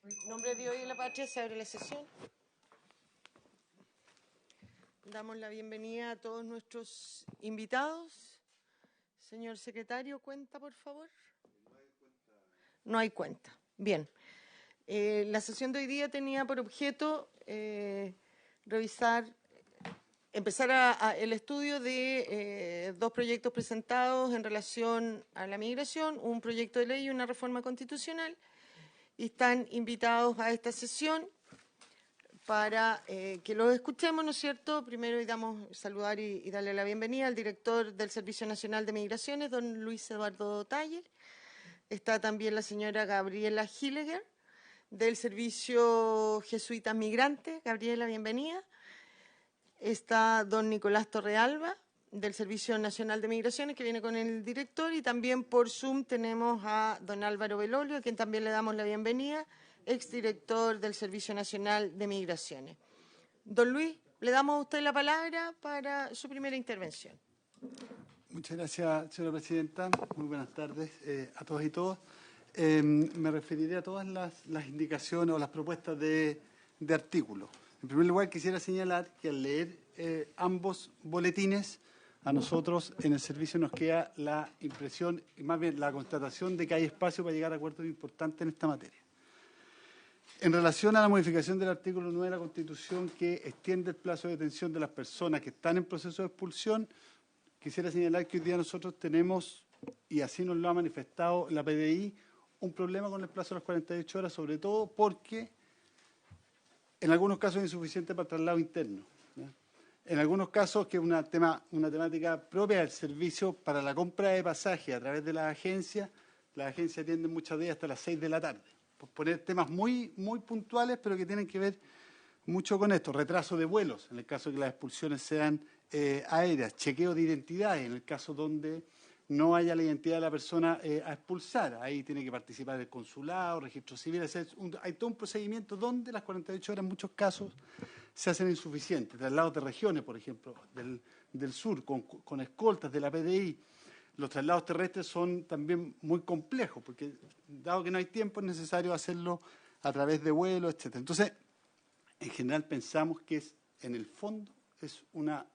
En nombre de Dios y de la patria se abre la sesión. Damos la bienvenida a todos nuestros invitados. Señor secretario, cuenta, por favor. No hay cuenta. Bien. La sesión de hoy día tenía por objeto empezar el estudio de dos proyectos presentados en relación a la migración, un proyecto de ley y una reforma constitucional. Y están invitados a esta sesión para que los escuchemos, ¿no es cierto? Primero saludar y darle la bienvenida al director del Servicio Nacional de Migraciones, don Luis Eduardo Taller. Está también la señora Gabriela Hilleger, del Servicio Jesuitas Migrantes. Gabriela, bienvenida. Está don Nicolás Torrealba, del Servicio Nacional de Migraciones, que viene con el director, y también por Zoom tenemos a don Álvaro Belolio, a quien también le damos la bienvenida, exdirector del Servicio Nacional de Migraciones. Don Luis, le damos a usted la palabra para su primera intervención. Muchas gracias, señora presidenta. Muy buenas tardes a todas y todos. Me referiré a todas las indicaciones o las propuestas de artículos. En primer lugar, quisiera señalar que al leer ambos boletines, a nosotros en el servicio nos queda la impresión, y más bien la constatación de que hay espacio para llegar a acuerdos importantes en esta materia. En relación a la modificación del artículo 9 de la Constitución, que extiende el plazo de detención de las personas que están en proceso de expulsión, quisiera señalar que hoy día nosotros tenemos, y así nos lo ha manifestado la PDI, un problema con el plazo de las 48 horas, sobre todo porque en algunos casos es insuficiente para traslado interno, ¿ya? En algunos casos, que es una temática propia del servicio para la compra de pasajes a través de las agencias atienden muchas de ellas hasta las 6 de la tarde. Por poner temas muy puntuales, pero que tienen que ver mucho con esto. Retraso de vuelos, en el caso de que las expulsiones sean aéreas. Chequeo de identidades, en el caso donde no haya la identidad de la persona a expulsar. Ahí tiene que participar el consulado, registro civil. Hay todo un procedimiento donde las 48 horas en muchos casos se hacen insuficientes. Traslados de regiones, por ejemplo, del sur, con escoltas de la PDI. Los traslados terrestres son también muy complejos, porque dado que no hay tiempo es necesario hacerlo a través de vuelos, etc. Entonces, en general pensamos que en el fondo es una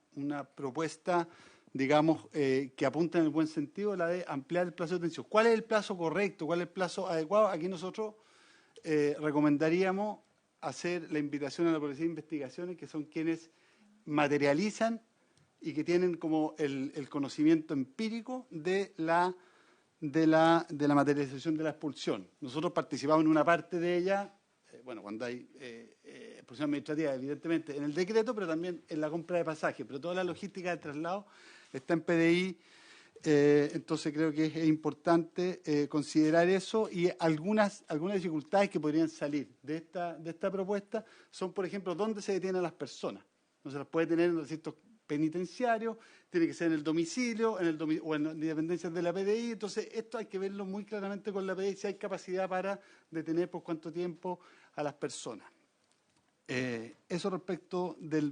propuesta, digamos, que apunta en el buen sentido, la de ampliar el plazo de detención. ¿Cuál es el plazo correcto? ¿Cuál es el plazo adecuado? Aquí nosotros recomendaríamos hacer la invitación a la Policía de Investigaciones, que son quienes materializan y que tienen como el conocimiento empírico de la materialización de la expulsión. Nosotros participamos en una parte de ella, cuando hay expulsión administrativa, evidentemente, en el decreto, pero también en la compra de pasajes. Pero toda la logística del traslado está en PDI, entonces creo que es importante considerar eso, y algunas dificultades que podrían salir de esta propuesta son, por ejemplo, dónde se detienen las personas. No se las puede tener en los recintos penitenciarios, tiene que ser en el domicilio o en dependencias de la PDI. Entonces, esto hay que verlo muy claramente con la PDI, si hay capacidad para detener por cuánto tiempo a las personas. Eso respecto de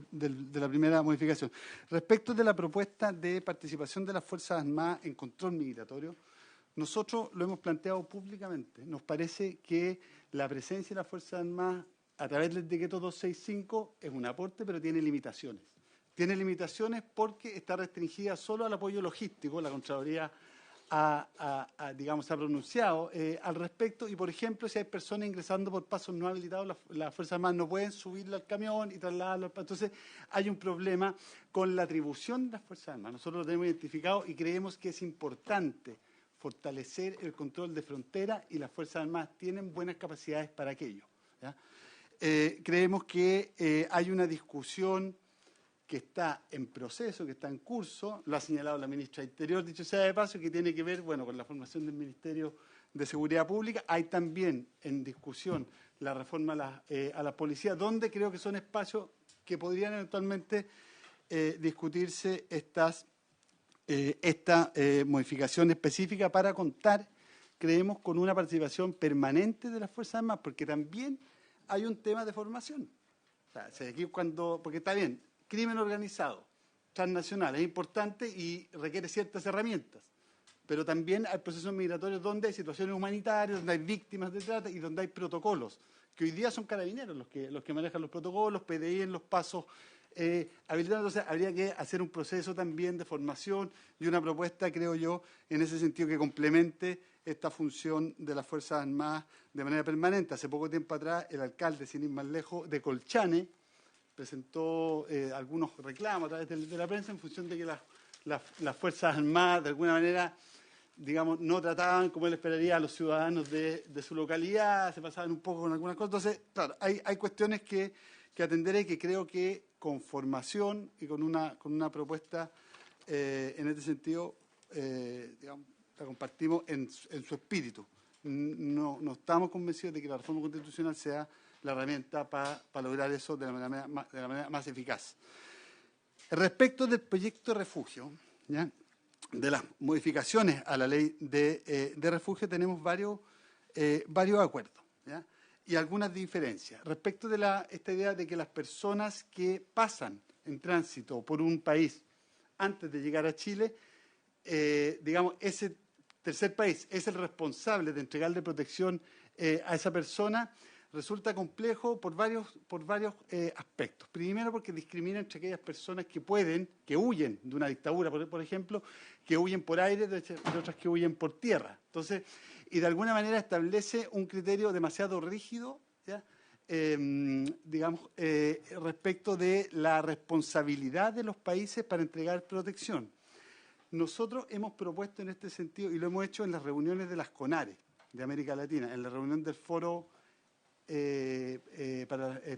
la primera modificación. Respecto de la propuesta de participación de las Fuerzas Armadas en control migratorio, nosotros lo hemos planteado públicamente. Nos parece que la presencia de las Fuerzas Armadas a través del decreto 265 es un aporte, pero tiene limitaciones. Tiene limitaciones porque está restringida solo al apoyo logístico. La Contraloría ha pronunciado al respecto, y por ejemplo, si hay personas ingresando por pasos no habilitados, las Fuerzas Armadas no pueden subirlo al camión y trasladarlo. Entonces hay un problema con la atribución de las Fuerzas Armadas. Nosotros lo tenemos identificado y creemos que es importante fortalecer el control de frontera, y las Fuerzas Armadas tienen buenas capacidades para aquello, ¿ya? Creemos que hay una discusión que está en proceso, que está en curso, lo ha señalado la ministra de Interior, dicho sea de paso, que tiene que ver, con la formación del Ministerio de Seguridad Pública. Hay también en discusión la reforma a la policía, donde creo que son espacios que podrían eventualmente discutirse esta modificación específica para contar, creemos, con una participación permanente de las Fuerzas Armadas, porque también hay un tema de formación. O sea, aquí porque está bien, crimen organizado, transnacional, es importante y requiere ciertas herramientas. pero también hay procesos migratorios donde hay situaciones humanitarias, donde hay víctimas de trata y donde hay protocolos, que hoy día son carabineros los que manejan los protocolos, PDI en los pasos habilitados. Entonces habría que hacer un proceso también de formación y una propuesta, creo yo, en ese sentido que complemente esta función de las Fuerzas Armadas de manera permanente. Hace poco tiempo atrás, el alcalde, sin ir más lejos, de Colchane, presentó algunos reclamos a través de la prensa en función de que las Fuerzas Armadas, de alguna manera, digamos, no trataban como él esperaría a los ciudadanos de su localidad, se pasaban un poco con algunas cosas. Entonces, claro, hay cuestiones que atender y que creo que con formación y con una propuesta en este sentido, digamos, la compartimos en su espíritu. No estamos convencidos de que la reforma constitucional sea la herramienta para lograr eso de la manera más eficaz. Respecto del proyecto de refugio, ¿ya?, de las modificaciones a la ley de refugio, tenemos varios acuerdos, ¿ya?, y algunas diferencias. Respecto de esta idea de que las personas que pasan en tránsito por un país antes de llegar a Chile, digamos, ese tercer país es el responsable de entregarle protección a esa persona, resulta complejo por varios aspectos. Primero, porque discrimina entre aquellas personas que huyen de una dictadura, por ejemplo, que huyen por aire, de otras que huyen por tierra. Entonces, y de alguna manera establece un criterio demasiado rígido, ¿ya?, digamos, respecto de la responsabilidad de los países para entregar protección. Nosotros hemos propuesto en este sentido, y lo hemos hecho en las reuniones de las CONARE de América Latina, en la reunión del Foro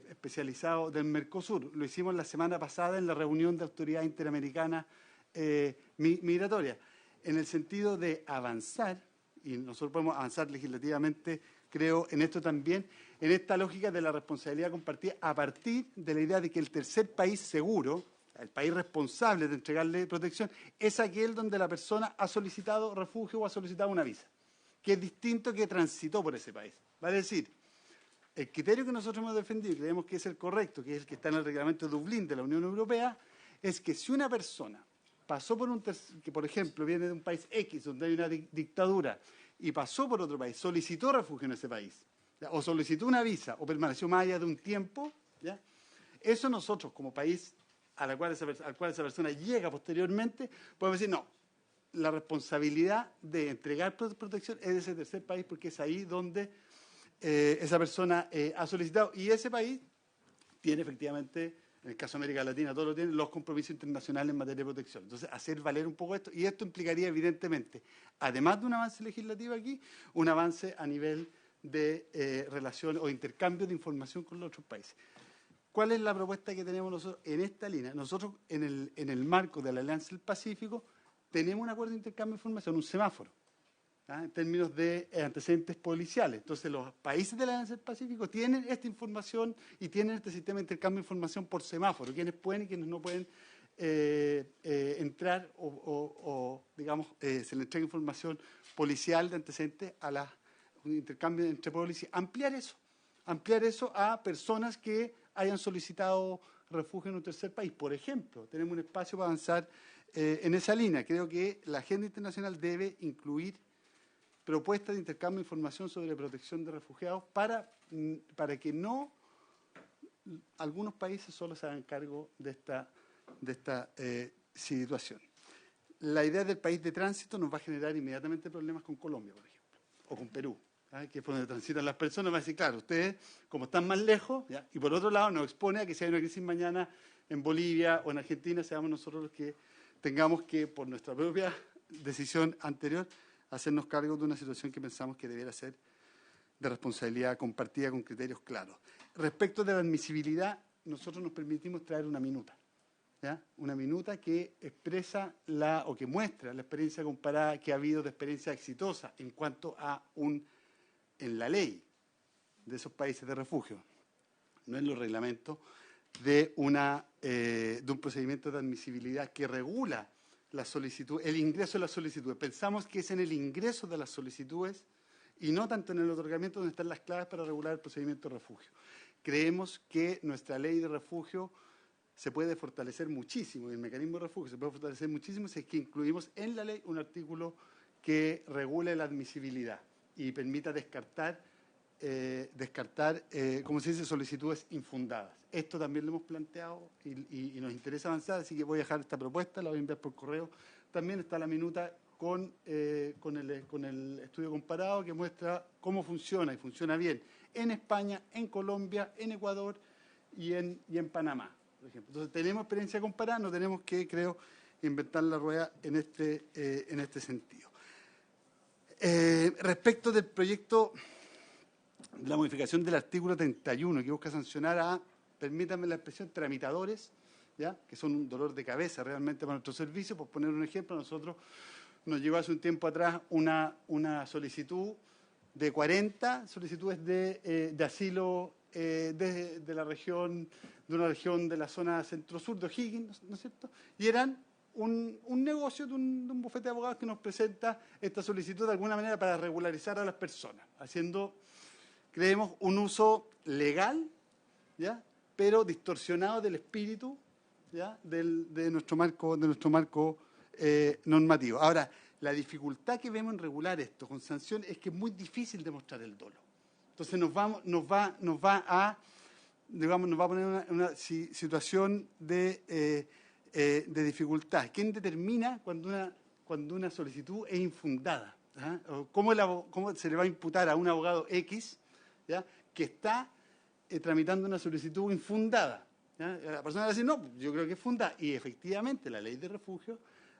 especializado del Mercosur. Lo hicimos la semana pasada en la reunión de Autoridad Interamericana Migratoria, en el sentido de avanzar, y nosotros podemos avanzar legislativamente, creo, en esto también, en esta lógica de la responsabilidad compartida, a partir de la idea de que el tercer país seguro, el país responsable de entregarle protección, es aquel donde la persona ha solicitado refugio o ha solicitado una visa, que es distinto que transitó por ese país. Vale decir, el criterio que nosotros hemos defendido y creemos que es el correcto, que es el que está en el reglamento de Dublín de la Unión Europea, es que si una persona pasó por que por ejemplo viene de un país X donde hay una dictadura y pasó por otro país, solicitó refugio en ese país, ¿ya?, o solicitó una visa o permaneció más allá de un tiempo, ¿ya?, eso nosotros como país al cual esa persona llega posteriormente, podemos decir, no, la responsabilidad de entregar protección es de ese tercer país porque es ahí donde esa persona ha solicitado, y ese país tiene efectivamente, en el caso de América Latina, todo lo tiene, los compromisos internacionales en materia de protección. Entonces, hacer valer un poco esto, y esto implicaría evidentemente, además de un avance legislativo aquí, un avance a nivel de relación o intercambio de información con los otros países. ¿Cuál es la propuesta que tenemos nosotros en esta línea? Nosotros, en el marco de la Alianza del Pacífico, tenemos un acuerdo de intercambio de información, un semáforo, ¿ah?, en términos de antecedentes policiales. Entonces, los países de la Alianza del Pacífico tienen esta información y tienen este sistema de intercambio de información por semáforo, quienes pueden y quienes no pueden entrar o digamos, se le entrega información policial de antecedentes a un intercambio entre policías. Ampliar eso a personas que hayan solicitado refugio en un tercer país. Por ejemplo, tenemos un espacio para avanzar en esa línea. Creo que la agenda internacional debe incluir propuestas de intercambio de información sobre protección de refugiados para que no algunos países solo se hagan cargo de esta situación. La idea del país de tránsito nos va a generar inmediatamente problemas con Colombia, por ejemplo, o con Perú, ¿ya?, que es por donde transitan las personas. Va a decir, claro, ustedes, como están más lejos, ¿ya?, y por otro lado nos expone a que si hay una crisis mañana en Bolivia o en Argentina, seamos nosotros los que tengamos que, por nuestra propia decisión anterior, hacernos cargo de una situación que pensamos que debiera ser de responsabilidad compartida con criterios claros. Respecto de la admisibilidad, nosotros nos permitimos traer una minuta, ¿ya?, una minuta que expresa o que muestra la experiencia comparada que ha habido de experiencia exitosa en cuanto a en la ley de esos países de refugio, no en los reglamentos, de un procedimiento de admisibilidad que regula la solicitud, el ingreso de las solicitudes. Pensamos que es en el ingreso de las solicitudes y no tanto en el otorgamiento donde están las claves para regular el procedimiento de refugio. Creemos que nuestra ley de refugio se puede fortalecer muchísimo, y el mecanismo de refugio se puede fortalecer muchísimo si es que incluimos en la ley un artículo que regule la admisibilidad y permita descartar, como se dice, solicitudes infundadas. Esto también lo hemos planteado y nos interesa avanzar, así que voy a dejar esta propuesta, la voy a enviar por correo. También está la minuta con el estudio comparado que muestra cómo funciona, y funciona bien, en España, en Colombia, en Ecuador y en Panamá, por ejemplo. Entonces, tenemos experiencia comparada, no tenemos que, creo, inventar la rueda en este sentido. Respecto del proyecto, la modificación del artículo 31, que busca sancionar a, permítanme la expresión, tramitadores, ¿ya?, que son un dolor de cabeza realmente para nuestro servicio. Por poner un ejemplo, nosotros nos llegó hace un tiempo atrás una solicitud de 40 solicitudes de asilo de la región, de una región de la zona centro-sur de O'Higgins, ¿no es cierto? Y eran un negocio de un bufete de abogados que nos presenta esta solicitud de alguna manera para regularizar a las personas, haciendo, creemos, un uso legal, ¿ya?, pero distorsionado del espíritu, ¿ya?, de nuestro marco normativo. Ahora, la dificultad que vemos en regular esto con sanción es que es muy difícil demostrar el dolo. Entonces nos va a poner en una situación de dificultad. ¿Quién determina cuando una solicitud es infundada? ¿Ah? ¿Cómo se le va a imputar a un abogado X, ¿ya?, que está tramitando una solicitud infundada? ¿Ya? La persona va a decir, no, yo creo que es fundada. Y efectivamente la ley de refugio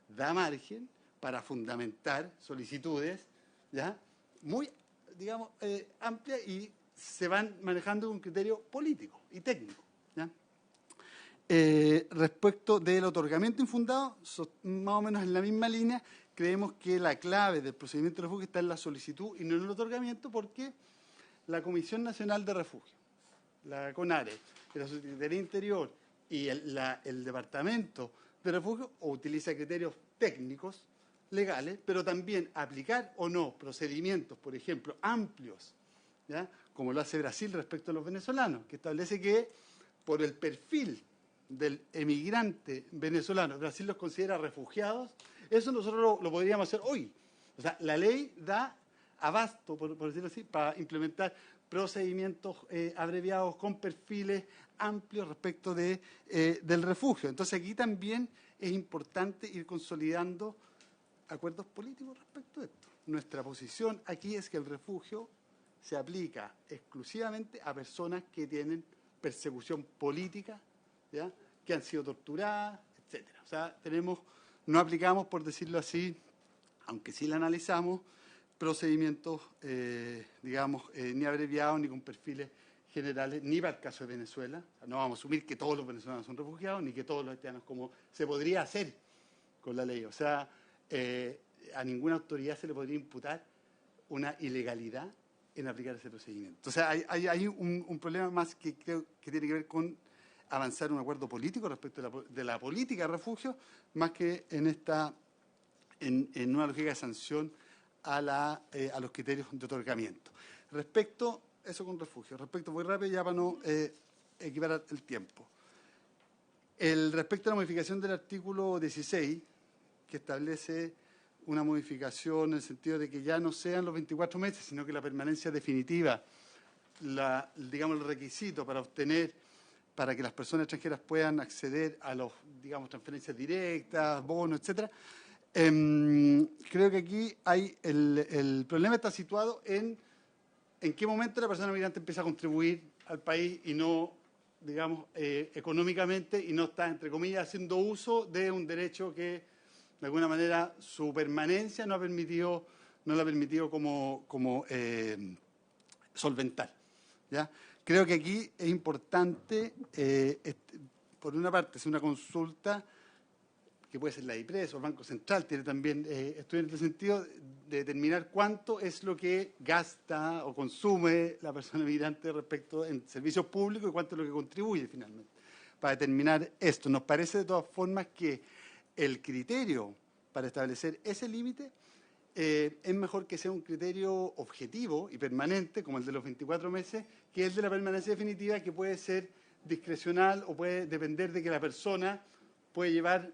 da margen para fundamentar solicitudes, ¿ya?, muy, digamos, amplias, y se van manejando con un criterio político y técnico, ¿ya? Respecto del otorgamiento infundado, más o menos en la misma línea, creemos que la clave del procedimiento de refugio está en la solicitud y no en el otorgamiento, porque la Comisión Nacional de Refugio, la CONARE, la Secretaría del Interior y el Departamento de Refugio utiliza criterios técnicos, legales, pero también aplicar o no procedimientos, por ejemplo, amplios, ¿ya?, como lo hace Brasil respecto a los venezolanos, que establece que por el perfil del emigrante venezolano, Brasil los considera refugiados. Eso nosotros lo podríamos hacer hoy. O sea, la ley da abasto, por decirlo así, para implementar procedimientos abreviados con perfiles amplios respecto del refugio. Entonces, aquí también es importante ir consolidando acuerdos políticos respecto a esto. Nuestra posición aquí es que el refugio se aplica exclusivamente a personas que tienen persecución política, ¿ya?, que han sido torturadas, etcétera. O sea, no aplicamos, por decirlo así, aunque sí la analizamos, procedimientos, ni abreviados, ni con perfiles generales, ni para el caso de Venezuela. O sea, no vamos a asumir que todos los venezolanos son refugiados, ni que todos los haitianos, como se podría hacer con la ley. O sea, a ninguna autoridad se le podría imputar una ilegalidad en aplicar ese procedimiento. Entonces, hay un problema más que creo que tiene que ver con avanzar un acuerdo político respecto de la política de refugio, más que en una lógica de sanción a los criterios de otorgamiento. Respecto, eso con refugio. Respecto, muy rápido ya para no equiparar el tiempo. Respecto a la modificación del artículo 16, que establece una modificación en el sentido de que ya no sean los 24 meses, sino que la permanencia definitiva, el requisito para que las personas extranjeras puedan acceder a los, transferencias directas, bonos, etcétera. Creo que aquí el problema está situado en qué momento la persona migrante empieza a contribuir al país y no, económicamente, y no está, entre comillas, haciendo uso de un derecho que, de alguna manera, su permanencia no la ha permitido como solventar, ¿ya? Creo que aquí es importante, por una parte, hacer una consulta que puede ser la IPRES o el Banco Central, tiene también estudios en este sentido, de determinar cuánto es lo que gasta o consume la persona migrante respecto en servicios públicos y cuánto es lo que contribuye finalmente. Para determinar esto, nos parece de todas formas que el criterio para establecer ese límite es mejor que sea un criterio objetivo y permanente, como el de los 24 meses, que el de la permanencia definitiva, que puede ser discrecional o puede depender de que la persona puede llevar,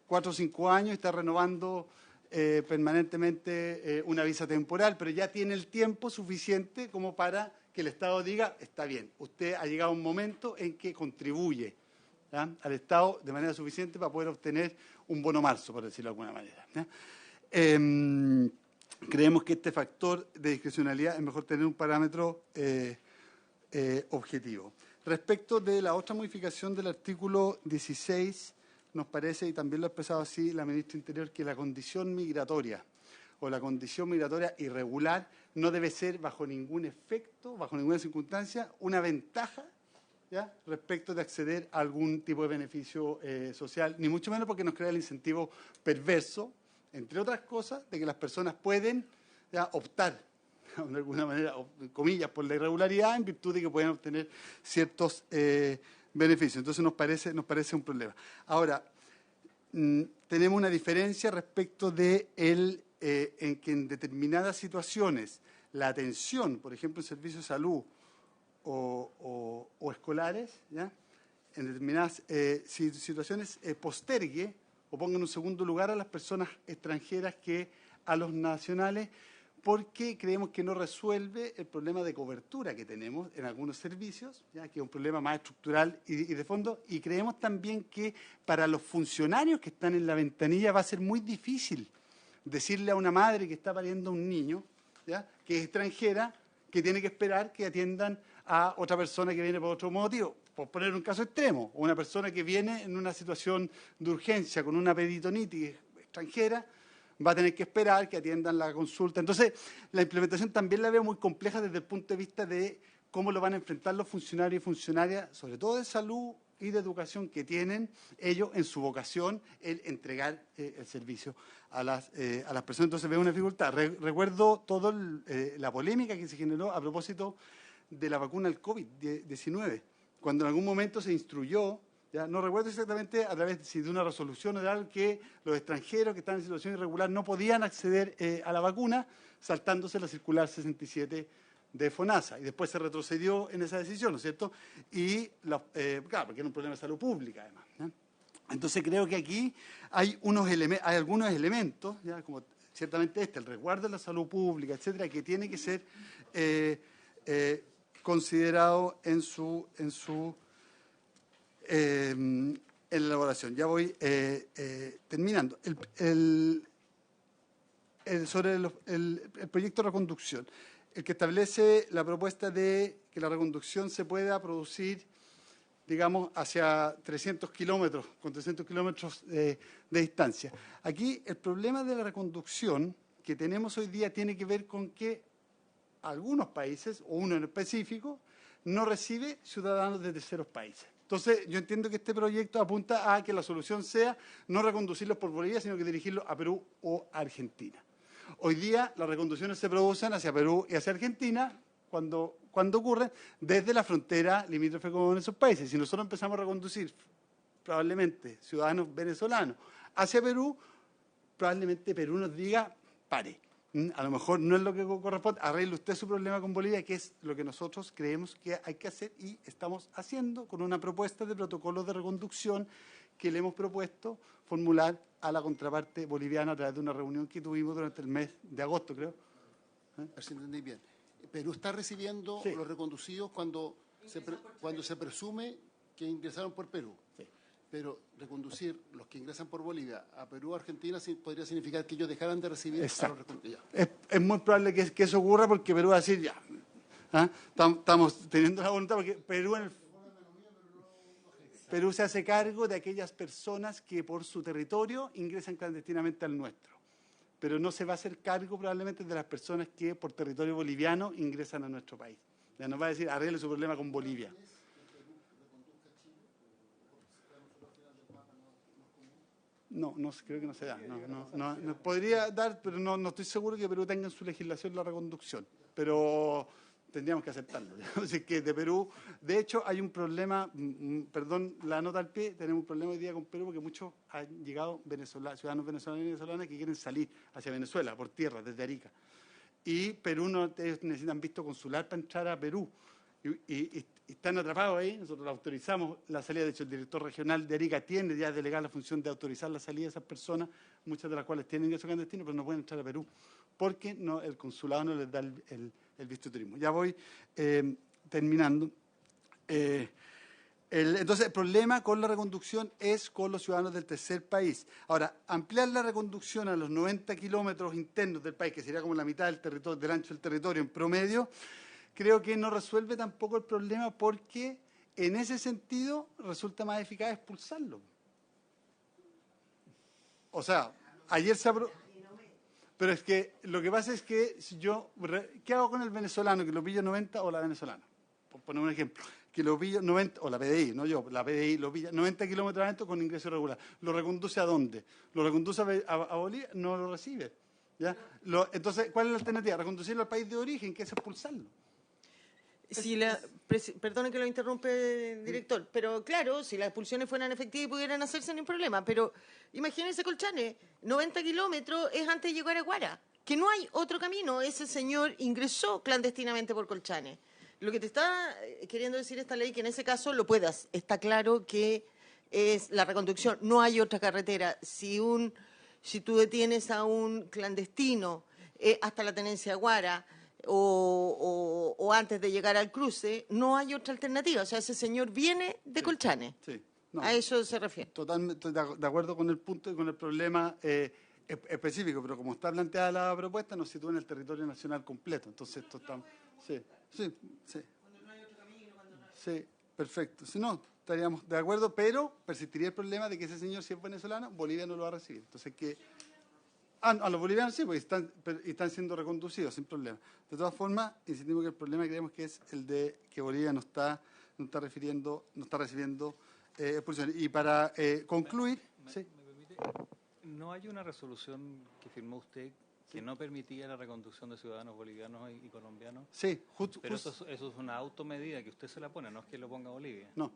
4 o 5 años y estar renovando permanentemente una visa temporal, pero ya tiene el tiempo suficiente como para que el Estado diga, está bien, usted ha llegado a un momento en que contribuye, ¿ya?, al Estado de manera suficiente para poder obtener un bono marzo, por decirlo de alguna manera, ¿ya? Creemos que este factor de discrecionalidad es mejor tener un parámetro objetivo. Respecto de la otra modificación del artículo 16, nos parece, y también lo ha expresado así la ministra Interior, que la condición migratoria o la condición migratoria irregular no debe ser bajo ningún efecto, bajo ninguna circunstancia, una ventaja, ¿ya?, respecto de acceder a algún tipo de beneficio social, ni mucho menos porque nos crea el incentivo perverso, entre otras cosas, de que las personas pueden, ¿ya?, optar de alguna manera, comillas, por la irregularidad en virtud de que pueden obtener ciertos beneficios. Entonces nos parece un problema. Ahora, tenemos una diferencia respecto de en que en determinadas situaciones la atención, por ejemplo, en servicios de salud o escolares, ¿ya?, en determinadas situaciones postergue o ponga en un segundo lugar a las personas extranjeras que a los nacionales, porque creemos que no resuelve el problema de cobertura que tenemos en algunos servicios, ya que es un problema más estructural y de fondo, y creemos también que para los funcionarios que están en la ventanilla va a ser muy difícil decirle a una madre que está pariendo a un niño, ¿ya?, que es extranjera, que tiene que esperar que atiendan a otra persona que viene por otro motivo, por poner un caso extremo, o una persona que viene en una situación de urgencia con una peritonitis extranjera, va a tener que esperar que atiendan la consulta. Entonces, la implementación también la veo muy compleja desde el punto de vista de cómo lo van a enfrentar los funcionarios y funcionarias, sobre todo de salud y de educación, que tienen ellos en su vocación el entregar el servicio a las personas. Entonces veo una dificultad. Recuerdo toda la polémica que se generó a propósito de la vacuna del COVID-19, cuando en algún momento se instruyó, ya no recuerdo exactamente a través de una resolución o de algo, que los extranjeros que están en situación irregular no podían acceder a la vacuna, saltándose la circular 67 de FONASA. Y después se retrocedió en esa decisión, ¿no es cierto? Y, claro, porque era un problema de salud pública, además, ¿ya? Entonces creo que aquí hay algunos elementos, ¿ya?, como ciertamente el resguardo de la salud pública, etcétera, que tiene que ser considerado en la elaboración. Ya voy terminando. Sobre el proyecto de reconducción, el que establece la propuesta de que la reconducción se pueda producir, digamos, hacia 300 kilómetros, con 300 kilómetros de distancia. Aquí el problema de la reconducción que tenemos hoy día tiene que ver con que algunos países, o uno en específico, no recibe ciudadanos de terceros países. Entonces, yo entiendo que este proyecto apunta a que la solución sea no reconducirlos por Bolivia, sino que dirigirlos a Perú o a Argentina. Hoy día las reconducciones se producen hacia Perú y hacia Argentina cuando ocurren desde la frontera limítrofe con esos países. Si nosotros empezamos a reconducir probablemente ciudadanos venezolanos hacia Perú, probablemente Perú nos diga, pare. A lo mejor no es lo que corresponde, arregle usted su problema con Bolivia, que es lo que nosotros creemos que hay que hacer y estamos haciendo con una propuesta de protocolo de reconducción que le hemos propuesto formular a la contraparte boliviana a través de una reunión que tuvimos durante el mes de agosto, creo. A ver si entendí bien. Perú está recibiendo Sí. los reconducidos cuando se presume que ingresaron por Perú. Sí. Pero reconducir los que ingresan por Bolivia a Perú o Argentina podría significar que ellos dejaran de recibir Exacto. a los reconducidos. Es muy probable que eso ocurra porque Perú va a decir, ya, estamos teniendo la voluntad, porque Perú se hace cargo de aquellas personas que por su territorio ingresan clandestinamente al nuestro, pero no se va a hacer cargo probablemente de las personas que por territorio boliviano ingresan a nuestro país. Ya nos va a decir, arregle su problema con Bolivia. No, creo que no se da. No, podría dar, pero no estoy seguro que Perú tenga en su legislación la reconducción. Pero tendríamos que aceptarlo. Así que de Perú, de hecho, hay un problema, perdón la nota al pie, tenemos un problema hoy día con Perú porque muchos han llegado ciudadanos venezolanos y venezolanas que quieren salir hacia Venezuela por tierra, desde Arica. Y Perú ellos necesitan visto consular para entrar a Perú. y están atrapados ahí. Nosotros autorizamos la salida. De hecho, el director regional de Arica tiene ya delegada la función de autorizar la salida de esas personas, muchas de las cuales tienen ingreso clandestino, pero no pueden entrar a Perú, porque no, el consulado no les da el visto de turismo. Ya voy terminando. Entonces, el problema con la reconducción es con los ciudadanos del tercer país. Ahora, ampliar la reconducción a los 90 kilómetros internos del país, que sería como la mitad del territorio, del ancho del territorio en promedio, creo que no resuelve tampoco el problema, porque en ese sentido resulta más eficaz expulsarlo. O sea, ayer se aprobó. Pero es que lo que pasa es que si yo, ¿qué hago con el venezolano que lo pillo 90 o la venezolana? Por poner un ejemplo, que lo pillo 90, o la PDI, no yo, la PDI lo pilla 90 kilómetros adentro con ingreso irregular. ¿Lo reconduce a dónde? ¿Lo reconduce a Bolivia? No lo recibe. ¿Ya? Entonces, ¿cuál es la alternativa? Reconducirlo al país de origen, que es expulsarlo. Si perdone que lo interrumpe, director, pero claro, si las expulsiones fueran efectivas y pudieran hacerse, no hay problema. Pero imagínense, Colchane, 90 kilómetros es antes de llegar a Guara, que no hay otro camino. Ese señor ingresó clandestinamente por Colchane. Lo que te está queriendo decir esta ley, que en ese caso lo puedas. Está claro que es la reconducción, no hay otra carretera. Si tú detienes a un clandestino hasta la tenencia de Guara, o antes de llegar al cruce, no hay otra alternativa. O sea, ese señor viene de Colchane. Sí, no, a eso se refiere. Totalmente estoy de acuerdo con el punto y con el problema específico, pero como está planteada la propuesta, nos sitúa en el territorio nacional completo. Entonces, esto está... Sí. Cuando no hay otro camino, Sí, perfecto. Si no, estaríamos de acuerdo, pero persistiría el problema de que ese señor, si es venezolano, Bolivia no lo va a recibir. Entonces, a los bolivianos sí, porque están siendo reconducidos sin problema. De todas formas, insistimos que el problema creemos que es el de que Bolivia no está recibiendo expulsiones. Y para concluir... ¿Me permite? ¿No hay una resolución que firmó usted que no permitía la reconducción de ciudadanos bolivianos y colombianos? Sí, justo. Pero eso es una automedida que usted se la pone, no es que lo ponga Bolivia. No.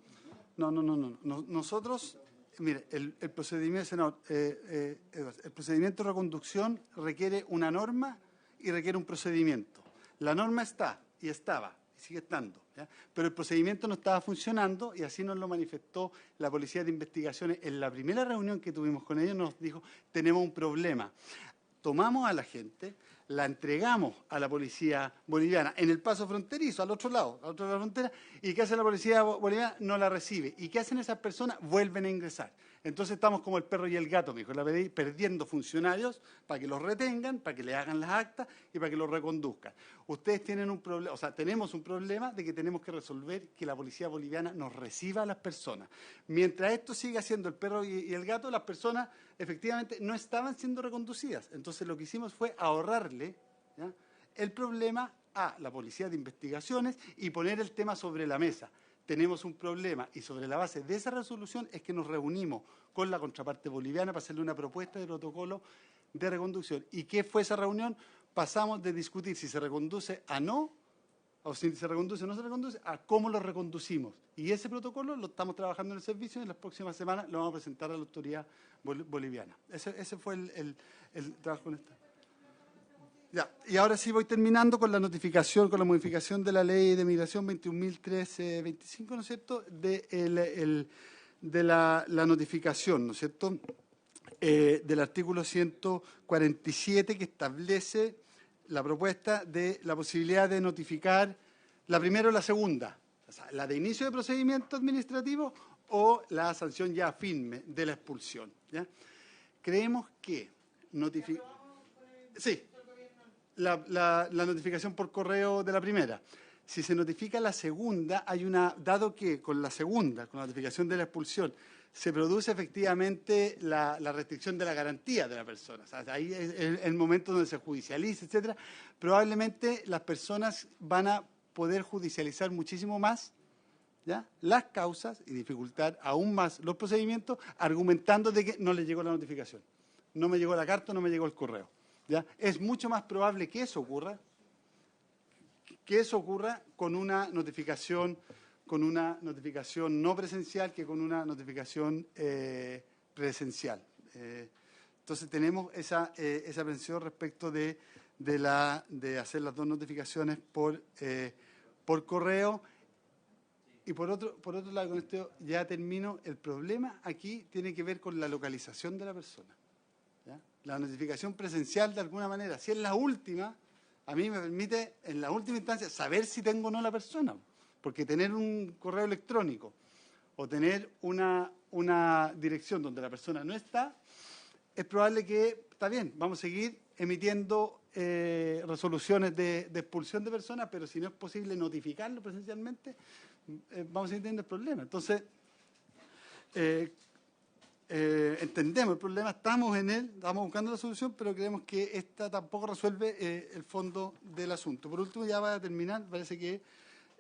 Nosotros... Mire, el procedimiento, senador, el procedimiento de reconducción requiere una norma y requiere un procedimiento. La norma está y estaba y sigue estando, ¿ya? Pero el procedimiento no estaba funcionando, y así nos lo manifestó la Policía de Investigaciones en la primera reunión que tuvimos con ellos. Nos dijo: tenemos un problema. Tomamos a la gente, la entregamos a la policía boliviana en el paso fronterizo, al otro lado de la frontera, y ¿qué hace la policía boliviana? No la recibe. ¿Y qué hacen esas personas? Vuelven a ingresar. Entonces estamos como el perro y el gato, me dijo la PDI, perdiendo funcionarios para que los retengan, para que le hagan las actas y para que los reconduzcan. Ustedes tienen un problema, o sea, tenemos un problema de que tenemos que resolver que la policía boliviana nos reciba a las personas. Mientras esto siga siendo el perro y el gato, las personas efectivamente no estaban siendo reconducidas. Entonces lo que hicimos fue ahorrarle, ¿ya?, el problema a la Policía de Investigaciones y poner el tema sobre la mesa. Tenemos un problema, y sobre la base de esa resolución es que nos reunimos con la contraparte boliviana para hacerle una propuesta de protocolo de reconducción. ¿Y qué fue esa reunión? Pasamos de discutir si se reconduce a no, o si se reconduce o no se reconduce, a cómo lo reconducimos. Y ese protocolo lo estamos trabajando en el servicio, y en las próximas semanas lo vamos a presentar a la autoridad boliviana. Ese fue el trabajo con esta. Ya, y ahora sí voy terminando con la notificación, con la modificación de la Ley de Migración 21.325, ¿no es cierto?, de la notificación, ¿no es cierto?, del artículo 147, que establece la propuesta de la posibilidad de notificar la primera o la segunda, o sea, la de inicio de procedimiento administrativo o la sanción ya firme de la expulsión, ¿ya? Creemos que Sí. La notificación por correo de la primera. Si se notifica la segunda, dado que con la segunda, con la notificación de la expulsión, se produce efectivamente la restricción de la garantía de la persona. O sea, ahí es el momento donde se judicializa, etcétera. Probablemente las personas van a poder judicializar muchísimo más, ¿ya?, las causas, y dificultar aún más los procedimientos, argumentando de que no les llegó la notificación. No me llegó la carta, no me llegó el correo. ¿Ya? Es mucho más probable que eso ocurra con una notificación no presencial que con una notificación presencial. Entonces tenemos esa aprensión respecto de hacer las dos notificaciones por correo. Y por otro lado, con esto ya termino, el problema aquí tiene que ver con la localización de la persona. ¿Ya? La notificación presencial, de alguna manera, si es la última, a mí me permite, en la última instancia, saber si tengo o no la persona. Porque tener un correo electrónico o tener una dirección donde la persona no está, es probable que, está bien, vamos a seguir emitiendo resoluciones de expulsión de personas, pero si no es posible notificarlo presencialmente, vamos a seguir teniendo el problema. Entonces, entendemos el problema, estamos en él, estamos buscando la solución, pero creemos que esta tampoco resuelve el fondo del asunto. Por último, ya va a terminar, parece que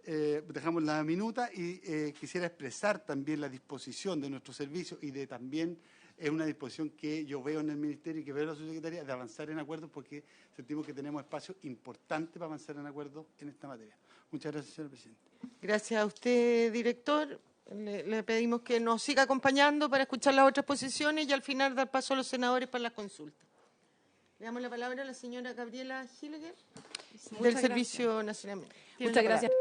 dejamos la minuta y quisiera expresar también la disposición de nuestro servicio y de también es una disposición que yo veo en el Ministerio y que veo en la subsecretaría de avanzar en acuerdos porque sentimos que tenemos espacio importante para avanzar en acuerdos en esta materia. Muchas gracias, señor presidente. Gracias a usted, director. Le pedimos que nos siga acompañando para escuchar las otras posiciones y al final dar paso a los senadores para las consultas. Le damos la palabra a la señora Gabriela Gilger, del Servicio Nacional. Muchas gracias.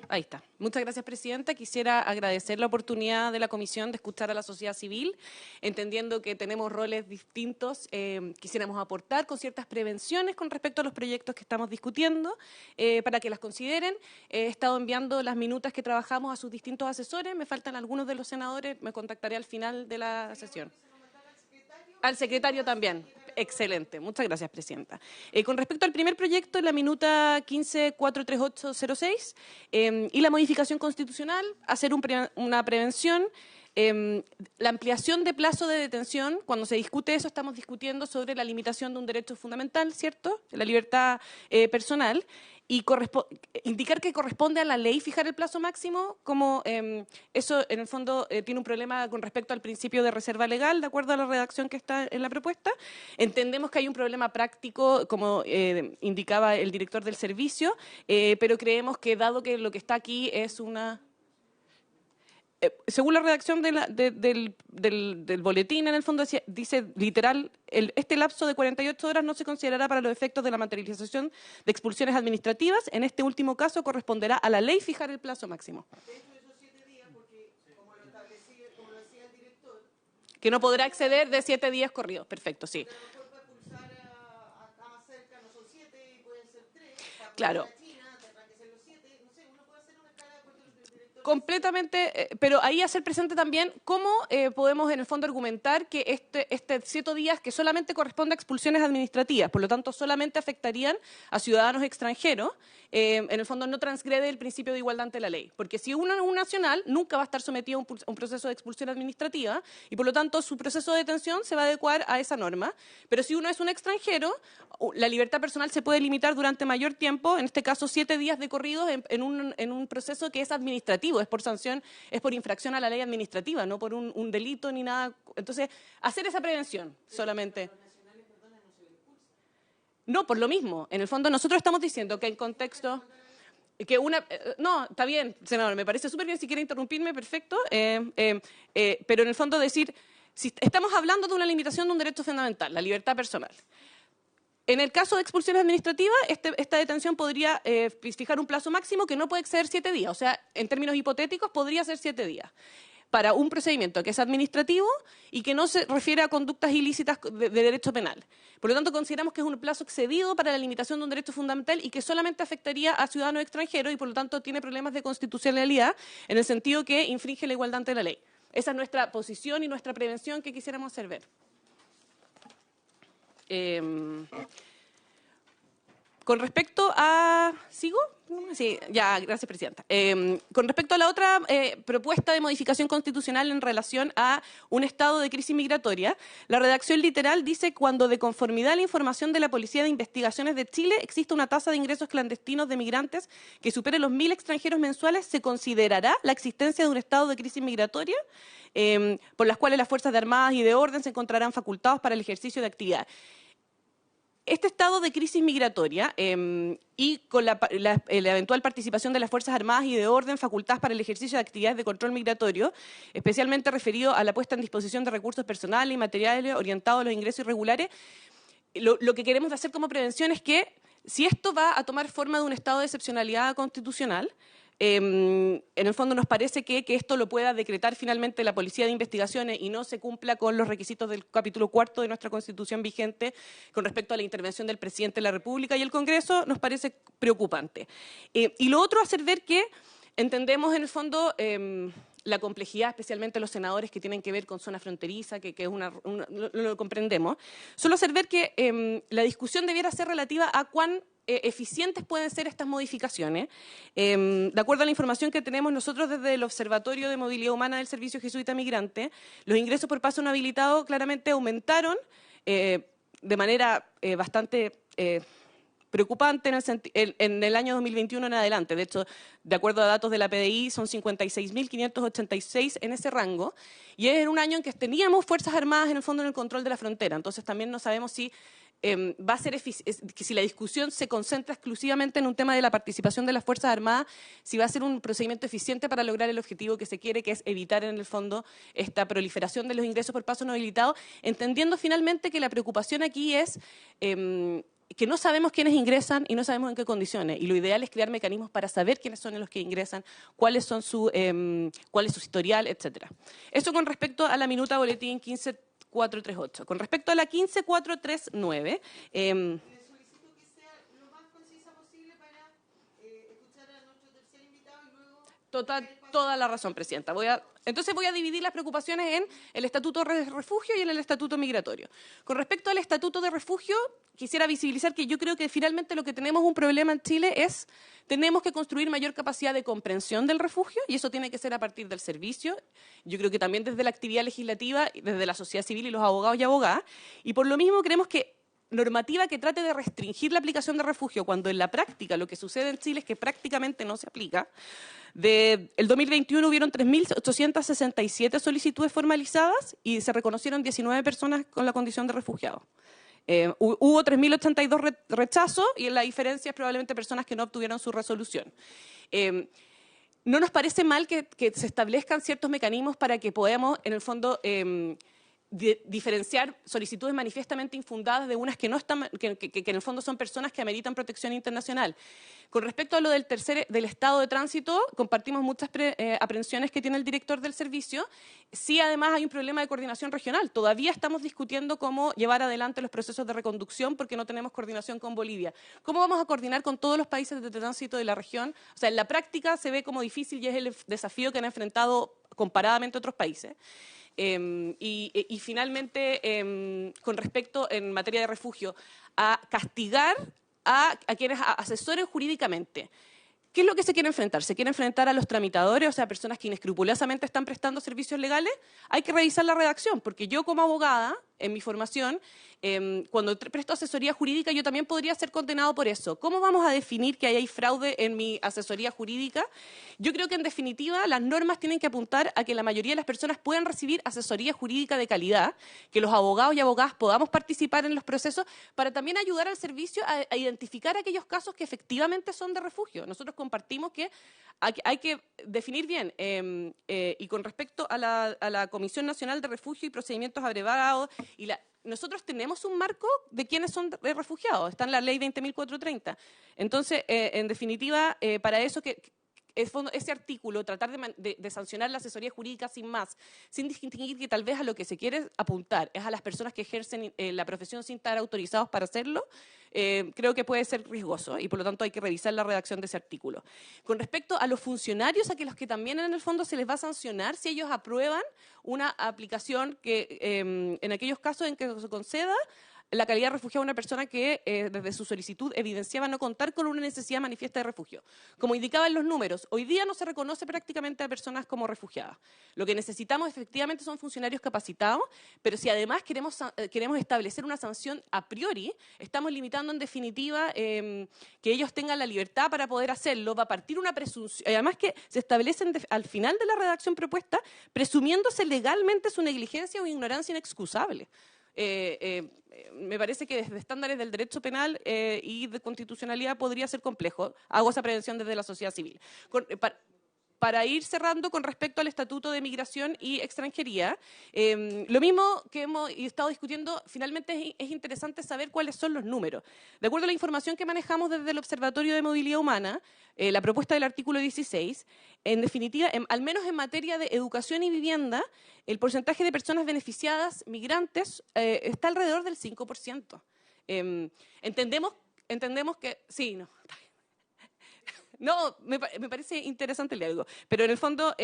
Ahí está. Muchas gracias, presidenta. Quisiera agradecer la oportunidad de la comisión de escuchar a la sociedad civil, entendiendo que tenemos roles distintos. Quisiéramos aportar con ciertas prevenciones con respecto a los proyectos que estamos discutiendo, para que las consideren. He estado enviando las minutas que trabajamos a sus distintos asesores. Me faltan algunos de los senadores. Me contactaré al final de la sesión. Al secretario también. Excelente. Muchas gracias, presidenta. Con respecto al primer proyecto, la minuta 15.43806 y la modificación constitucional, hacer una prevención. La ampliación de plazo de detención, cuando se discute eso, estamos discutiendo sobre la limitación de un derecho fundamental, ¿cierto?, la libertad personal, y indicar que corresponde a la ley fijar el plazo máximo, como eso en el fondo tiene un problema con respecto al principio de reserva legal, de acuerdo a la redacción que está en la propuesta. Entendemos que hay un problema práctico, como indicaba el director del servicio, pero creemos que dado que lo que está aquí es una... según la redacción del boletín, en el fondo dice literal, este lapso de 48 horas no se considerará para los efectos de la materialización de expulsiones administrativas. En este último caso corresponderá a la ley fijar el plazo máximo. Que no podrá exceder de 7 días corridos. Perfecto, sí. Claro. Completamente, pero ahí hacer presente también cómo podemos en el fondo argumentar que este 7 días que solamente corresponde a expulsiones administrativas, por lo tanto solamente afectarían a ciudadanos extranjeros, en el fondo no transgrede el principio de igualdad ante la ley, porque si un nacional nunca va a estar sometido a un proceso de expulsión administrativa y por lo tanto su proceso de detención se va a adecuar a esa norma, pero si uno es un extranjero, la libertad personal se puede limitar durante mayor tiempo, en este caso 7 días de corridos en un proceso que es administrativo, es por sanción, es por infracción a la ley administrativa, no por un delito ni nada. Entonces, hacer esa prevención solamente. No, por lo mismo. En el fondo, nosotros estamos diciendo que en contexto... que una no, está bien, senador, me parece súper bien, si quiere interrumpirme, perfecto, pero en el fondo decir, si estamos hablando de una limitación de un derecho fundamental, la libertad personal. En el caso de expulsiones administrativas, esta detención podría fijar un plazo máximo que no puede exceder 7 días. O sea, en términos hipotéticos, podría ser 7 días para un procedimiento que es administrativo y que no se refiere a conductas ilícitas de derecho penal. Por lo tanto, consideramos que es un plazo excedido para la limitación de un derecho fundamental y que solamente afectaría a ciudadanos extranjeros y, por lo tanto, tiene problemas de constitucionalidad en el sentido que infringe la igualdad ante la ley. Esa es nuestra posición y nuestra prevención que quisiéramos hacer ver. Con respecto a... ¿Sigo? Sí, ya, gracias, presidenta. Con respecto a la otra propuesta de modificación constitucional en relación a un estado de crisis migratoria, la redacción literal dice: cuando de conformidad a la información de la Policía de Investigaciones de Chile existe una tasa de ingresos clandestinos de migrantes que supere los 1.000 extranjeros mensuales, se considerará la existencia de un estado de crisis migratoria por las cuales las Fuerzas de Armadas y de Orden se encontrarán facultados para el ejercicio de actividad. Este estado de crisis migratoria y con la eventual participación de las Fuerzas Armadas y de Orden facultadas para el ejercicio de actividades de control migratorio, especialmente referido a la puesta en disposición de recursos personales y materiales orientados a los ingresos irregulares, lo que queremos hacer como prevención es que si esto va a tomar forma de un estado de excepcionalidad constitucional, En el fondo nos parece que esto lo pueda decretar finalmente la Policía de Investigaciones y no se cumpla con los requisitos del capítulo 4 de nuestra Constitución vigente con respecto a la intervención del Presidente de la República y el Congreso nos parece preocupante. Y lo otro, hacer ver que entendemos en el fondo la complejidad, especialmente los senadores que tienen que ver con zona fronteriza, que es lo comprendemos. Solo hacer ver que la discusión debiera ser relativa a cuán eficientes pueden ser estas modificaciones. De acuerdo a la información que tenemos nosotros desde el Observatorio de Movilidad Humana del Servicio Jesuita Migrante, los ingresos por paso no habilitado claramente aumentaron de manera bastante preocupante en el año 2021 en adelante. De hecho, de acuerdo a datos de la PDI, son 56.586 en ese rango, y es en un año en que teníamos Fuerzas Armadas en el fondo en el control de la frontera. Entonces también no sabemos si va a ser que si la discusión se concentra exclusivamente en un tema de la participación de las Fuerzas Armadas, si va a ser un procedimiento eficiente para lograr el objetivo que se quiere, que es evitar en el fondo esta proliferación de los ingresos por paso no habilitado, entendiendo finalmente que la preocupación aquí es que no sabemos quiénes ingresan y no sabemos en qué condiciones. Y lo ideal es crear mecanismos para saber quiénes son los que ingresan, cuál es su historial, etcétera. Eso con respecto a la minuta boletín 15438. Con respecto a la 15439, Le solicito que sea lo más concisa posible para escuchar a nuestro tercer invitado y luego... toda la razón, Presidenta. Entonces voy a dividir las preocupaciones en el Estatuto de Refugio y en el Estatuto Migratorio. Con respecto al Estatuto de Refugio, quisiera visibilizar que yo creo que finalmente lo que tenemos un problema en Chile es tenemos que construir mayor capacidad de comprensión del refugio, y eso tiene que ser a partir del servicio. Yo creo que también desde la actividad legislativa, desde la sociedad civil y los abogados y abogadas. Y por lo mismo creemos que normativa que trate de restringir la aplicación de refugio, cuando en la práctica lo que sucede en Chile es que prácticamente no se aplica. El 2021 hubieron 3.867 solicitudes formalizadas y se reconocieron 19 personas con la condición de refugiado. Hubo 3.082 rechazos y la diferencia es probablemente personas que no obtuvieron su resolución. No nos parece mal que se establezcan ciertos mecanismos para que podamos, en el fondo, diferenciar solicitudes manifiestamente infundadas de unas que no están, que en el fondo son personas que ameritan protección internacional. Con respecto a lo del estado de tránsito, compartimos muchas aprehensiones que tiene el director del servicio. Sí, además hay un problema de coordinación regional. Todavía estamos discutiendo cómo llevar adelante los procesos de reconducción porque no tenemos coordinación con Bolivia. ¿Cómo vamos a coordinar con todos los países de tránsito de la región? O sea, en la práctica se ve como difícil y es el desafío que han enfrentado comparadamente otros países. Y finalmente, con respecto en materia de refugio, a castigar a quienes asesoren jurídicamente. ¿Qué es lo que se quiere enfrentar? ¿Se quiere enfrentar a los tramitadores, o sea, personas que inescrupulosamente están prestando servicios legales? Hay que revisar la redacción, porque yo como abogada, en mi formación, cuando presto asesoría jurídica, yo también podría ser condenado por eso. ¿Cómo vamos a definir que hay fraude en mi asesoría jurídica? Yo creo que, en definitiva, las normas tienen que apuntar a que la mayoría de las personas puedan recibir asesoría jurídica de calidad, que los abogados y abogadas podamos participar en los procesos para también ayudar al servicio a identificar aquellos casos que efectivamente son de refugio. Nosotros compartimos que hay que definir bien, y con respecto a la Comisión Nacional de Refugio y Procedimientos Abreviados, nosotros tenemos un marco de quienes son refugiados, está en la Ley 20.430. Entonces, en definitiva, para eso ese artículo, tratar de sancionar la asesoría jurídica sin más, sin distinguir que tal vez a lo que se quiere apuntar es a las personas que ejercen la profesión sin estar autorizados para hacerlo, creo que puede ser riesgoso y por lo tanto hay que revisar la redacción de ese artículo. Con respecto a los funcionarios, a los que también en el fondo se les va a sancionar si ellos aprueban una aplicación que en aquellos casos en que se conceda la calidad de refugiado a una persona que desde su solicitud evidenciaba no contar con una necesidad manifiesta de refugio. Como indicaban los números, hoy día no se reconoce prácticamente a personas como refugiadas. Lo que necesitamos efectivamente son funcionarios capacitados, pero si además queremos establecer una sanción a priori, estamos limitando en definitiva que ellos tengan la libertad para poder hacerlo. Va a partir una presunción, además que se establecen al final de la redacción propuesta, presumiéndose legalmente su negligencia o ignorancia inexcusable. Me parece que desde estándares del derecho penal y de constitucionalidad podría ser complejo. Hago esa prevención desde la sociedad civil. para ir cerrando con respecto al Estatuto de Migración y Extranjería, lo mismo que hemos estado discutiendo, finalmente es interesante saber cuáles son los números. De acuerdo a la información que manejamos desde el Observatorio de Movilidad Humana, la propuesta del artículo 16, en definitiva, al menos en materia de educación y vivienda, el porcentaje de personas beneficiadas, migrantes, está alrededor del 5%. Entendemos que... Sí, no. No, me parece interesante el diálogo, pero en el fondo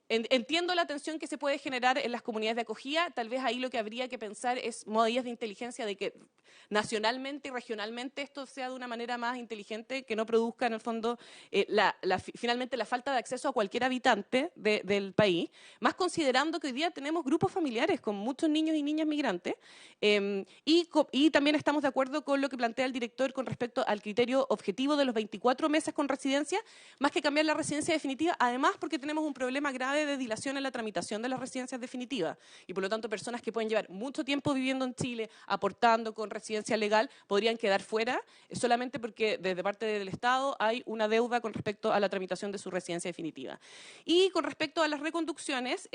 entiendo la tensión que se puede generar en las comunidades de acogida. Tal vez ahí lo que habría que pensar es modalidades de inteligencia de que nacionalmente y regionalmente esto sea de una manera más inteligente, que no produzca en el fondo finalmente la falta de acceso a cualquier habitante del país, más considerando que hoy día tenemos grupos familiares con muchos niños y niñas migrantes, y también estamos de acuerdo con lo que plantea el director con respecto al criterio objetivo de los 24 meses con residencia, más que cambiar la residencia definitiva, además porque tenemos un problema grave de dilación en la tramitación de las residencias definitivas, y por lo tanto personas que pueden llevar mucho tiempo viviendo en Chile, aportando con residencia legal, podrían quedar fuera solamente porque desde parte del Estado hay una deuda con respecto a la tramitación de su residencia definitiva. Y con respecto a las reconducciones,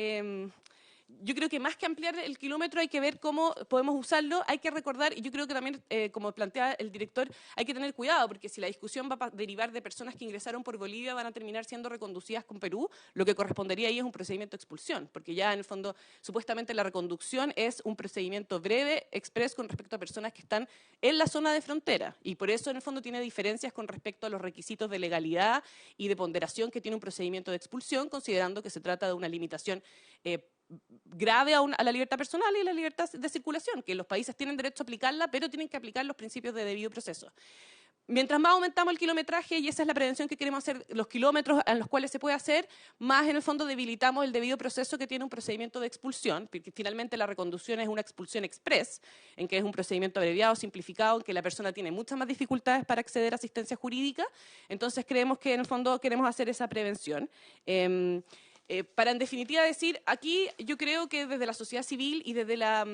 yo creo que más que ampliar el kilómetro hay que ver cómo podemos usarlo. Hay que recordar, y yo creo que también, como plantea el director, hay que tener cuidado, porque si la discusión va a derivar de personas que ingresaron por Bolivia, van a terminar siendo reconducidas con Perú, lo que correspondería ahí es un procedimiento de expulsión, porque ya en el fondo, supuestamente la reconducción es un procedimiento breve, express, con respecto a personas que están en la zona de frontera, y por eso en el fondo tiene diferencias con respecto a los requisitos de legalidad y de ponderación que tiene un procedimiento de expulsión, considerando que se trata de una limitación grave a la libertad personal y la libertad de circulación, que los países tienen derecho a aplicarla, pero tienen que aplicar los principios de debido proceso. Mientras más aumentamos el kilometraje, y esa es la prevención que queremos hacer, los kilómetros en los cuales se puede hacer, más en el fondo debilitamos el debido proceso que tiene un procedimiento de expulsión, porque finalmente la reconducción es una expulsión express, en que es un procedimiento abreviado, simplificado, en que la persona tiene muchas más dificultades para acceder a asistencia jurídica. Entonces creemos que en el fondo queremos hacer esa prevención. Para en definitiva decir, aquí yo creo que desde la sociedad civil y desde la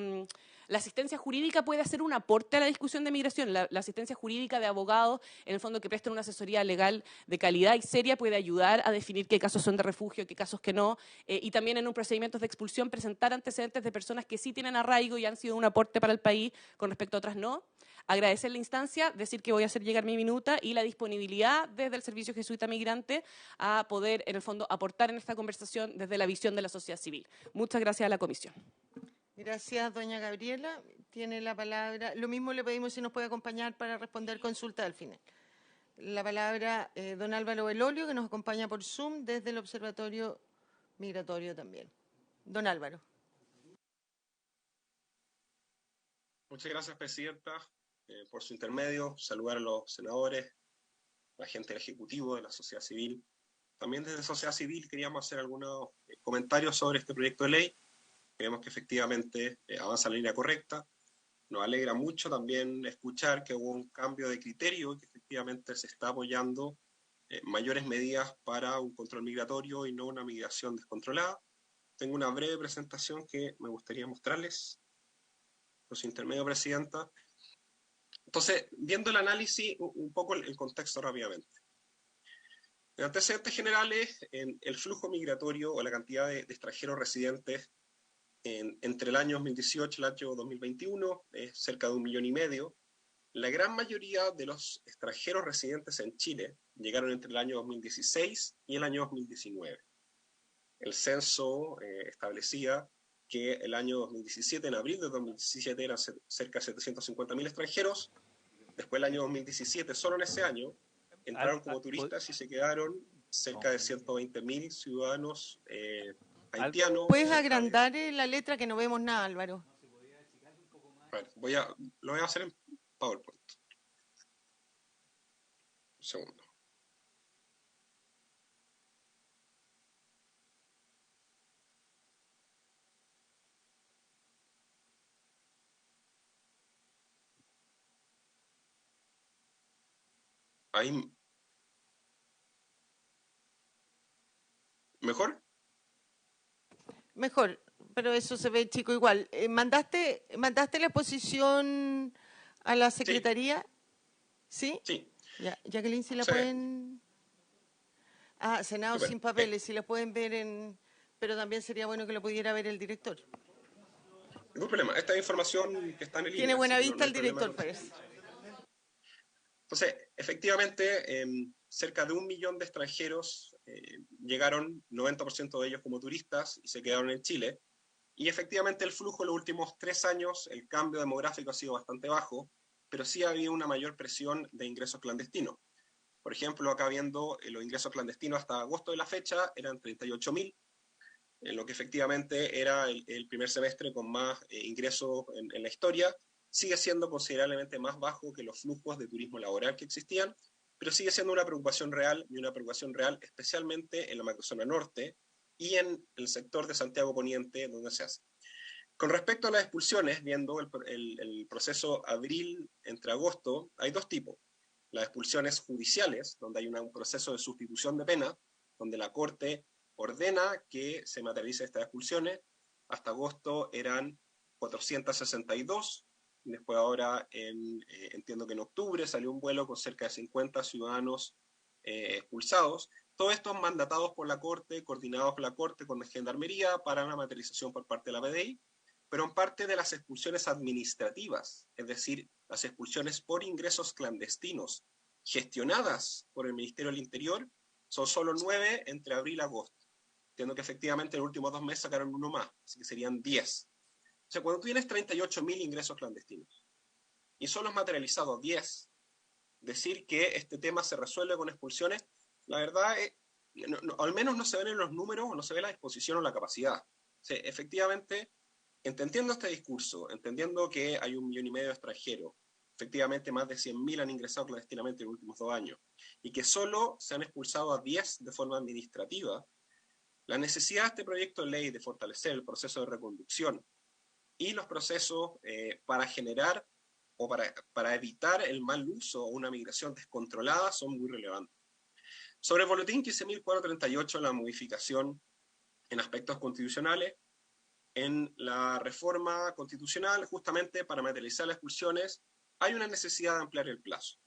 asistencia jurídica puede hacer un aporte a la discusión de migración. La asistencia jurídica de abogados, en el fondo que prestan una asesoría legal de calidad y seria, puede ayudar a definir qué casos son de refugio, qué casos que no, y también en un procedimiento de expulsión presentar antecedentes de personas que sí tienen arraigo y han sido un aporte para el país con respecto a otras no. Agradecer la instancia, decir que voy a hacer llegar mi minuta y la disponibilidad desde el Servicio Jesuita Migrante a poder, en el fondo, aportar en esta conversación desde la visión de la sociedad civil. Muchas gracias a la comisión. Gracias, doña Gabriela. Tiene la palabra. Lo mismo le pedimos si nos puede acompañar para responder consulta al final. La palabra don Álvaro Belolio, que nos acompaña por Zoom desde el Observatorio Migratorio también. Don Álvaro. Muchas gracias, presidenta. Por su intermedio, saludar a los senadores, la gente del Ejecutivo, de la sociedad civil. También desde la sociedad civil queríamos hacer algunos comentarios sobre este proyecto de ley. Creemos que efectivamente avanza en la línea correcta. Nos alegra mucho también escuchar que hubo un cambio de criterio y que efectivamente se está apoyando mayores medidas para un control migratorio y no una migración descontrolada. Tengo una breve presentación que me gustaría mostrarles. Por su intermedio, presidenta. Entonces, viendo el análisis, un poco el contexto rápidamente. En antecedentes generales, en el flujo migratorio o la cantidad de extranjeros residentes entre el año 2018 y el año 2021 es cerca de 1,5 millones. La gran mayoría de los extranjeros residentes en Chile llegaron entre el año 2016 y el año 2019. El censo establecía que el año 2017, en abril de 2017, eran cerca de 750.000 extranjeros. Después, el año 2017, solo en ese año, entraron como turistas y se quedaron cerca de 120.000 ciudadanos haitianos. ¿Puedes agrandar la letra que no vemos nada, Álvaro? Bueno, lo voy a hacer en PowerPoint. Un segundo. Ahí. ¿Mejor? Mejor, pero eso se ve chico igual. ¿Mandaste la exposición a la Secretaría? ¿Sí? Sí. Ya, Jacqueline, si la Sí. pueden... Ah, Senado Súper. sin papeles, si lo pueden ver en... Pero también sería bueno que lo pudiera ver el director. Ningún problema. Esta es información que está en el Tiene línea, buena así que vista hay el problema director, con parece. Entonces, efectivamente, cerca de 1 millón de extranjeros llegaron, 90% de ellos como turistas, y se quedaron en Chile. Y efectivamente el flujo en los últimos 3 años, el cambio demográfico ha sido bastante bajo, pero sí ha habido una mayor presión de ingresos clandestinos. Por ejemplo, acá viendo los ingresos clandestinos hasta agosto de la fecha eran 38.000, en lo que efectivamente era el primer semestre con más ingresos en la historia. Sigue siendo considerablemente más bajo que los flujos de turismo laboral que existían, pero sigue siendo una preocupación real, y una preocupación real especialmente en la macrozona norte y en el sector de Santiago Poniente, donde se hace. Con respecto a las expulsiones, viendo el proceso abril entre agosto, hay dos tipos. Las expulsiones judiciales, donde hay un proceso de sustitución de pena, donde la Corte ordena que se materialicen estas expulsiones. Hasta agosto eran 462, después ahora entiendo que en octubre salió un vuelo con cerca de 50 ciudadanos expulsados. Todos estos mandatados por la Corte, coordinados por la Corte con la Gendarmería para la materialización por parte de la PDI, pero en parte de las expulsiones administrativas, es decir, las expulsiones por ingresos clandestinos, gestionadas por el Ministerio del Interior, son solo 9 entre abril y agosto. Entiendo que efectivamente en los últimos 2 meses sacaron uno más, así que serían 10. O sea, cuando tú tienes 38.000 ingresos clandestinos y solo has materializado 10, decir que este tema se resuelve con expulsiones, la verdad, al menos no se ven en los números, o no se ve la disposición o la capacidad. O sea, efectivamente, entendiendo este discurso, entendiendo que hay 1,5 millones de extranjeros, efectivamente más de 100.000 han ingresado clandestinamente en los últimos 2 años, y que solo se han expulsado a 10 de forma administrativa, la necesidad de este proyecto de ley de fortalecer el proceso de reconducción y los procesos para generar o para evitar el mal uso o una migración descontrolada son muy relevantes. Sobre el boletín 15.438, la modificación en aspectos constitucionales, en la reforma constitucional, justamente para materializar las expulsiones, hay una necesidad de ampliar el plazo.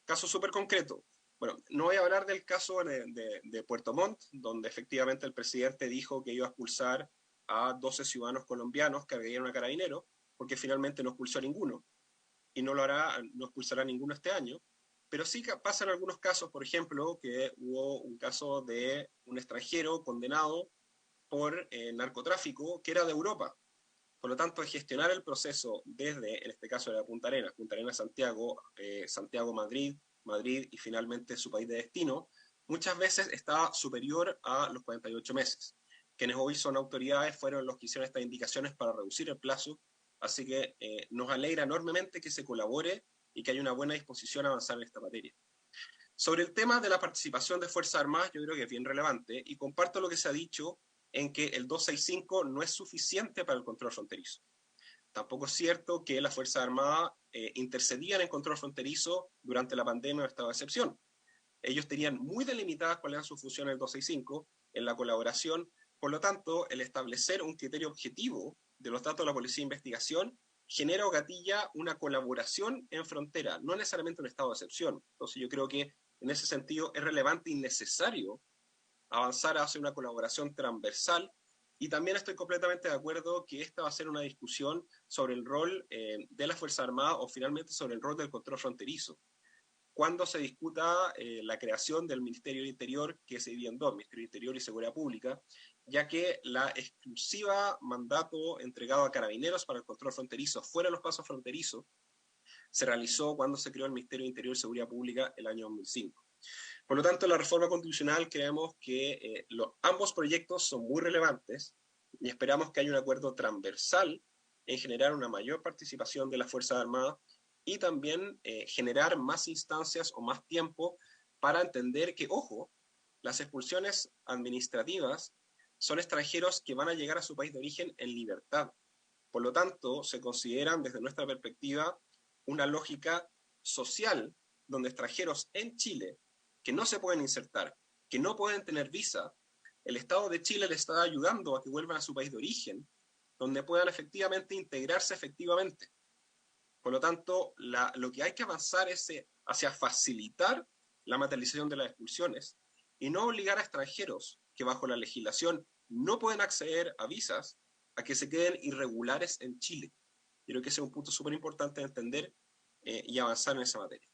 Caso súper concreto. Bueno, no voy a hablar del caso de Puerto Montt, donde efectivamente el presidente dijo que iba a expulsar a 12 ciudadanos colombianos que agredieron a carabineros, porque finalmente no expulsó a ninguno, y no expulsará a ninguno este año. Pero sí pasan algunos casos, por ejemplo, que hubo un caso de un extranjero condenado por narcotráfico que era de Europa. Por lo tanto, gestionar el proceso desde, en este caso era Punta Arenas, Santiago, Santiago-Madrid, Madrid y finalmente su país de destino, muchas veces está superior a los 48 meses. Quienes hoy son autoridades fueron los que hicieron estas indicaciones para reducir el plazo, así que nos alegra enormemente que se colabore y que haya una buena disposición a avanzar en esta materia. Sobre el tema de la participación de Fuerzas Armadas, yo creo que es bien relevante y comparto lo que se ha dicho en que el 265 no es suficiente para el control fronterizo. Tampoco es cierto que las Fuerzas Armadas intercedían en control fronterizo durante la pandemia o estado de excepción. Ellos tenían muy delimitadas cuáles eran sus funciones en el 265 en la colaboración. Por lo tanto, el establecer un criterio objetivo de los datos de la Policía de Investigación genera o gatilla una colaboración en frontera, no necesariamente un estado de excepción. Entonces yo creo que en ese sentido es relevante y necesario avanzar hacia una colaboración transversal, y también estoy completamente de acuerdo que esta va a ser una discusión sobre el rol de las Fuerzas Armadas o finalmente sobre el rol del control fronterizo. Cuando se discuta la creación del Ministerio del Interior, que se divide en dos, Ministerio del Interior y Seguridad Pública, ya que la exclusiva mandato entregado a Carabineros para el control fronterizo fuera de los pasos fronterizos se realizó cuando se creó el Ministerio del Interior y Seguridad Pública el año 2005. Por lo tanto, la reforma constitucional creemos que ambos proyectos son muy relevantes y esperamos que haya un acuerdo transversal en generar una mayor participación de las Fuerzas Armadas y también generar más instancias o más tiempo para entender que, ojo, las expulsiones administrativas son extranjeros que van a llegar a su país de origen en libertad. Por lo tanto, se consideran desde nuestra perspectiva una lógica social donde extranjeros en Chile que no se pueden insertar, que no pueden tener visa, el Estado de Chile les está ayudando a que vuelvan a su país de origen, donde puedan efectivamente integrarse efectivamente. Por lo tanto, lo que hay que avanzar es hacia facilitar la materialización de las expulsiones y no obligar a extranjeros que bajo la legislación no pueden acceder a visas a que se queden irregulares en Chile. Creo que ese es un punto súper importante de entender y avanzar en esa materia.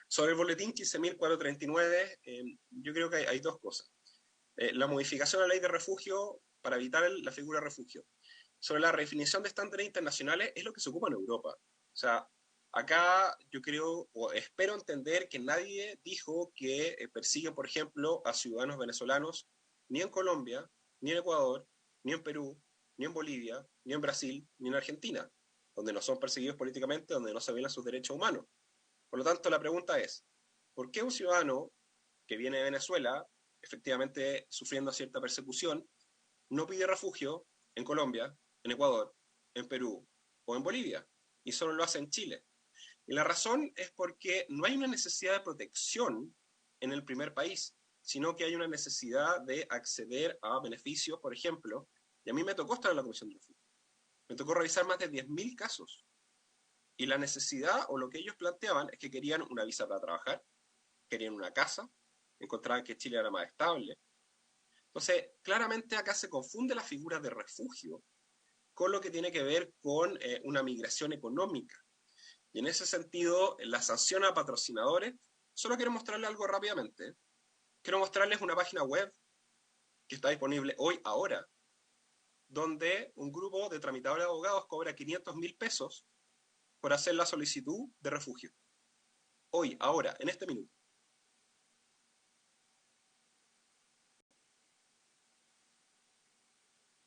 Sobre el boletín 15.439, yo creo que hay dos cosas. La modificación a la ley de refugio para evitar la figura de refugio. Sobre la redefinición de estándares internacionales es lo que se ocupa en Europa. O sea, acá yo creo o espero entender que nadie dijo que persiguen, por ejemplo, a ciudadanos venezolanos ni en Colombia, ni en Ecuador, ni en Perú, ni en Bolivia, ni en Brasil, ni en Argentina, donde no son perseguidos políticamente, donde no se violan sus derechos humanos. Por lo tanto, la pregunta es, ¿por qué un ciudadano que viene de Venezuela, efectivamente sufriendo cierta persecución, no pide refugio en Colombia, en Ecuador, en Perú o en Bolivia, y solo lo hace en Chile? Y la razón es porque no hay una necesidad de protección en el primer país, sino que hay una necesidad de acceder a beneficios, por ejemplo, y a mí me tocó estar en la Comisión de Refugio. Me tocó revisar más de 10.000 casos. Y la necesidad, o lo que ellos planteaban, es que querían una visa para trabajar, querían una casa, encontraban que Chile era más estable. Entonces, claramente acá se confunde la figura de refugio con lo que tiene que ver con una migración económica. Y en ese sentido, la sanción a patrocinadores, solo quiero mostrarles algo rápidamente. Quiero mostrarles una página web que está disponible hoy, ahora, donde un grupo de tramitadores de abogados cobra 500.000 pesos por hacer la solicitud de refugio. Hoy, ahora, en este minuto.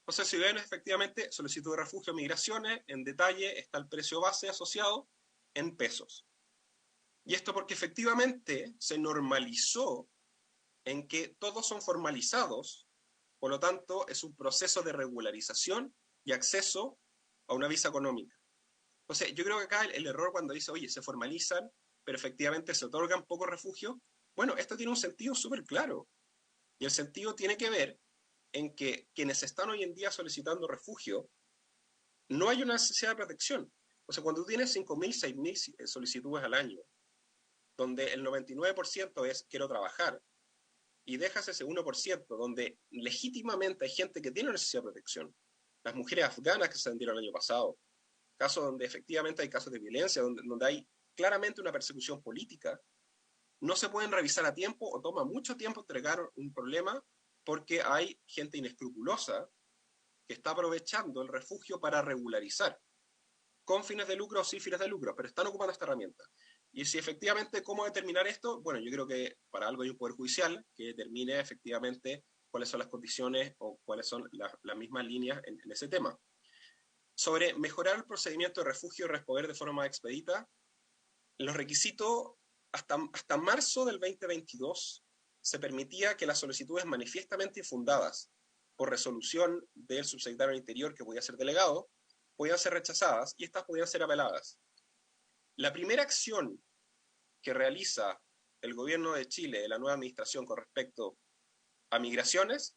Entonces, si ven, efectivamente, solicitud de refugio, migraciones, en detalle está el precio base asociado en pesos. Y esto porque efectivamente se normalizó en que todos son formalizados, por lo tanto, es un proceso de regularización y acceso a una visa económica. Entonces, yo creo que acá el error cuando dice, oye, se formalizan, pero efectivamente se otorgan poco refugio, bueno, esto tiene un sentido súper claro. Y el sentido tiene que ver en que quienes están hoy en día solicitando refugio, no hay una necesidad de protección. O sea, cuando tú tienes 5.000, 6.000 solicitudes al año, donde el 99% es quiero trabajar, y dejas ese 1% donde legítimamente hay gente que tiene necesidad de protección, las mujeres afganas que se vendieron el año pasado, casos donde efectivamente hay casos de violencia, donde hay claramente una persecución política, no se pueden revisar a tiempo o toma mucho tiempo entregar un problema porque hay gente inescrupulosa que está aprovechando el refugio para regularizar, con fines de lucro o sin fines de lucro, pero están ocupando esta herramienta. Y si efectivamente, ¿cómo determinar esto? Bueno, yo creo que para algo hay un poder judicial que determine efectivamente cuáles son las condiciones o cuáles son las mismas líneas en ese tema. Sobre mejorar el procedimiento de refugio y responder de forma más expedita, los requisitos hasta marzo del 2022 se permitía que las solicitudes manifiestamente infundadas por resolución del subsecretario del Interior, que podía ser delegado, podían ser rechazadas y estas podían ser apeladas. La primera acción que realiza el gobierno de Chile, de la nueva administración con respecto a migraciones,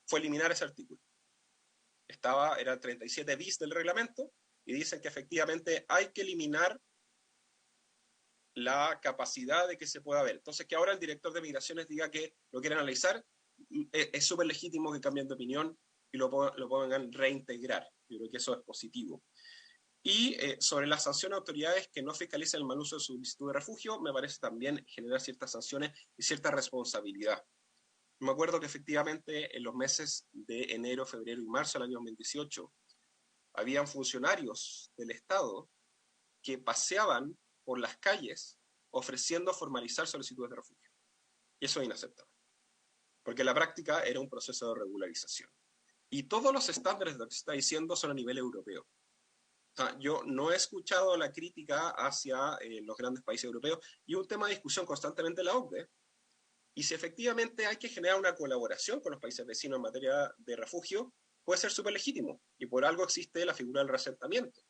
fue eliminar ese artículo. Era el 37 bis del reglamento y dicen que efectivamente hay que eliminar la capacidad de que se pueda ver. Entonces, que ahora el director de migraciones diga que lo quiere analizar, es súper legítimo que cambien de opinión y lo puedan reintegrar. Yo creo que eso es positivo. Y sobre la sanción a autoridades que no fiscalicen el mal uso de su solicitud de refugio, me parece también generar ciertas sanciones y cierta responsabilidad. Me acuerdo que efectivamente en los meses de enero, febrero y marzo del año 2018, habían funcionarios del Estado que paseaban por las calles ofreciendo formalizar solicitudes de refugio. Y eso es inaceptable, porque en la práctica era un proceso de regularización. Y todos los estándares de lo que se está diciendo son a nivel europeo. O sea, yo no he escuchado la crítica hacia los grandes países europeos y un tema de discusión constantemente en la OCDE. Y si efectivamente hay que generar una colaboración con los países vecinos en materia de refugio, puede ser súper legítimo. Y por algo existe la figura del reasentamiento.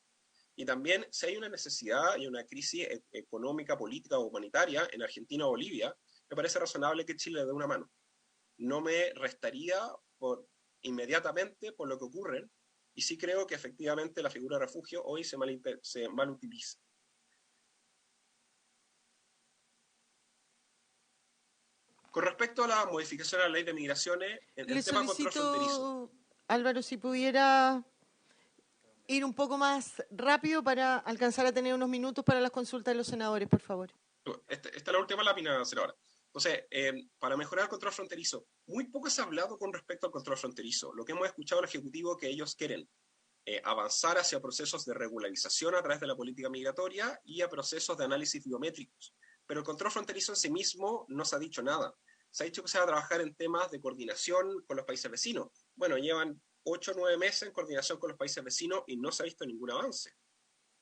Y también, si hay una necesidad y una crisis económica, política o humanitaria en Argentina o Bolivia, me parece razonable que Chile le dé una mano. No me restaría inmediatamente por lo que ocurre, y sí creo que efectivamente la figura de refugio hoy se Con respecto a la modificación a la ley de migraciones, en Le el tema de control fronterizo. solicito, Álvaro, si pudiera ir un poco más rápido para alcanzar a tener unos minutos para las consultas de los senadores, por favor. Esta es la última lámina, senadora. Entonces, para mejorar el control fronterizo, muy poco se ha hablado con respecto al control fronterizo. Lo que hemos escuchado al Ejecutivo que ellos quieren avanzar hacia procesos de regularización a través de la política migratoria y a procesos de análisis biométricos. Pero el control fronterizo en sí mismo no se ha dicho nada. Se ha dicho que se va a trabajar en temas de coordinación con los países vecinos. Bueno, llevan 8 o 9 meses en coordinación con los países vecinos y no se ha visto ningún avance.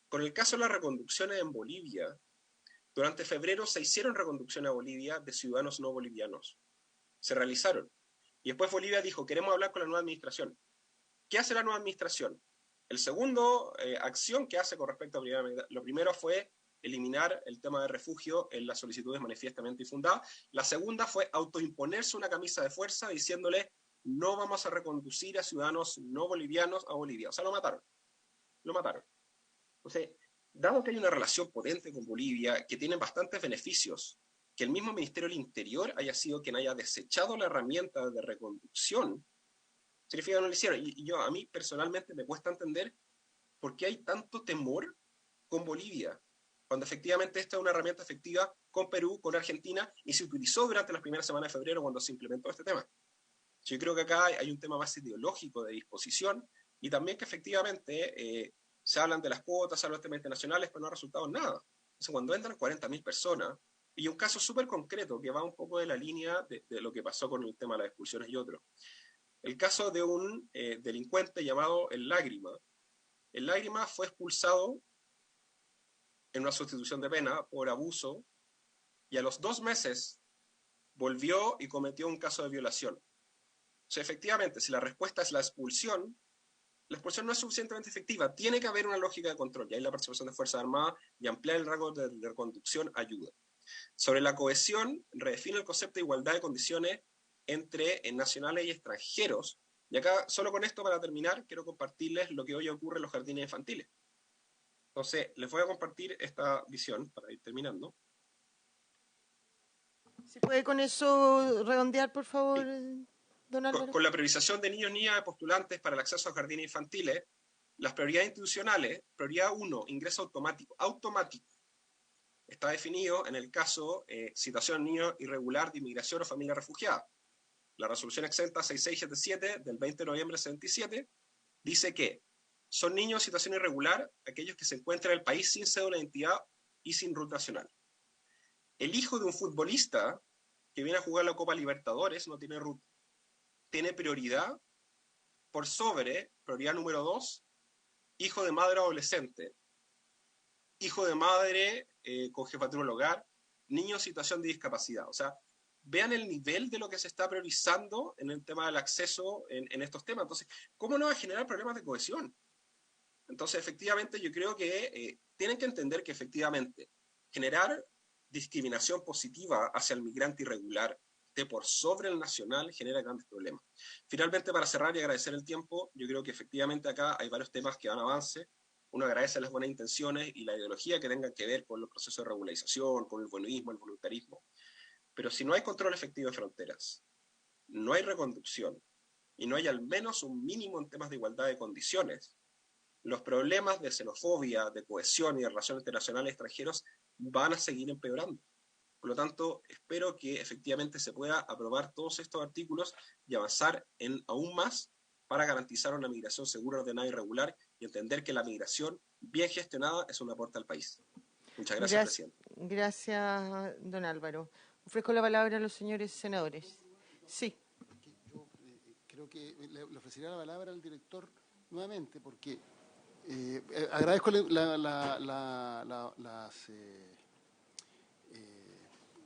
Con el caso de las reconducciones en Bolivia, durante febrero se hicieron reconducciones a Bolivia de ciudadanos no bolivianos. Se realizaron. Y después Bolivia dijo, queremos hablar con la nueva administración. ¿Qué hace la nueva administración? El segundo acción que hace con respecto a lo primero fue eliminar el tema de refugio en las solicitudes manifiestamente infundadas. La segunda fue autoimponerse una camisa de fuerza diciéndole no vamos a reconducir a ciudadanos no bolivianos a Bolivia. O sea, lo mataron. Lo mataron. Entonces, dado que hay una relación potente con Bolivia, que tiene bastantes beneficios, que el mismo Ministerio del Interior haya sido quien haya desechado la herramienta de reconducción, significa que no lo hicieron. Y a mí personalmente me cuesta entender por qué hay tanto temor con Bolivia, cuando efectivamente esta es una herramienta efectiva con Perú, con Argentina, y se utilizó durante las primeras semanas de febrero cuando se implementó este tema. Yo creo que acá hay un tema más ideológico de disposición, y también que efectivamente se hablan de las cuotas, se hablan de temas internacionales, pero no ha resultado en nada. Entonces, cuando entran 40.000 personas, y un caso súper concreto que va un poco de la línea de lo que pasó con el tema de las expulsiones y otros. El caso de un delincuente llamado El Lágrima. El Lágrima fue expulsado en una sustitución de pena por abuso y a los 2 meses volvió y cometió un caso de violación. O sea, efectivamente, si la respuesta es la expulsión no es suficientemente efectiva. Tiene que haber una lógica de control y ahí la participación de Fuerzas Armadas y ampliar el rango de reconducción ayuda. Sobre la cohesión, redefine el concepto de igualdad de condiciones entre nacionales y extranjeros. Y acá, solo con esto para terminar, quiero compartirles lo que hoy ocurre en los jardines infantiles. Entonces, les voy a compartir esta visión para ir terminando. ¿Se puede con eso redondear, por favor, Sí. don Álvaro? Con la priorización de niños y niñas de postulantes para el acceso a jardines infantiles, las prioridades institucionales, prioridad 1, ingreso automático. Está definido en el caso situación niño irregular de inmigración o familia refugiada. La resolución exenta 6677 del 20 de noviembre de 77 dice que son niños en situación irregular aquellos que se encuentran en el país sin cédula de identidad y sin RUT nacional. El hijo de un futbolista que viene a jugar la Copa Libertadores no tiene RUT. Tiene prioridad por sobre, prioridad número 2, hijo de madre adolescente, hijo de madre con jefatura del hogar, niño en situación de discapacidad. O sea, vean el nivel de lo que se está priorizando en el tema del acceso en estos temas. Entonces, ¿cómo no va a generar problemas de cohesión? Entonces, efectivamente, yo creo que tienen que entender que efectivamente generar discriminación positiva hacia el migrante irregular de por sobre el nacional genera grandes problemas. Finalmente, para cerrar y agradecer el tiempo, yo creo que efectivamente acá hay varios temas que van a avance. Uno agradece las buenas intenciones y la ideología que tengan que ver con los procesos de regularización, con el buenismo, el voluntarismo. Pero si no hay control efectivo de fronteras, no hay reconducción y no hay al menos un mínimo en temas de igualdad de condiciones, los problemas de xenofobia, de cohesión y de relaciones internacionales extranjeros van a seguir empeorando. Por lo tanto, espero que efectivamente se pueda aprobar todos estos artículos y avanzar en aún más para garantizar una migración segura, ordenada y regular y entender que la migración bien gestionada es un aporte al país. Muchas gracias, presidente. Gracias, don Álvaro. Ofrezco la palabra a los señores senadores. Sí. Yo creo que le ofrecería la palabra al director nuevamente porque agradezco las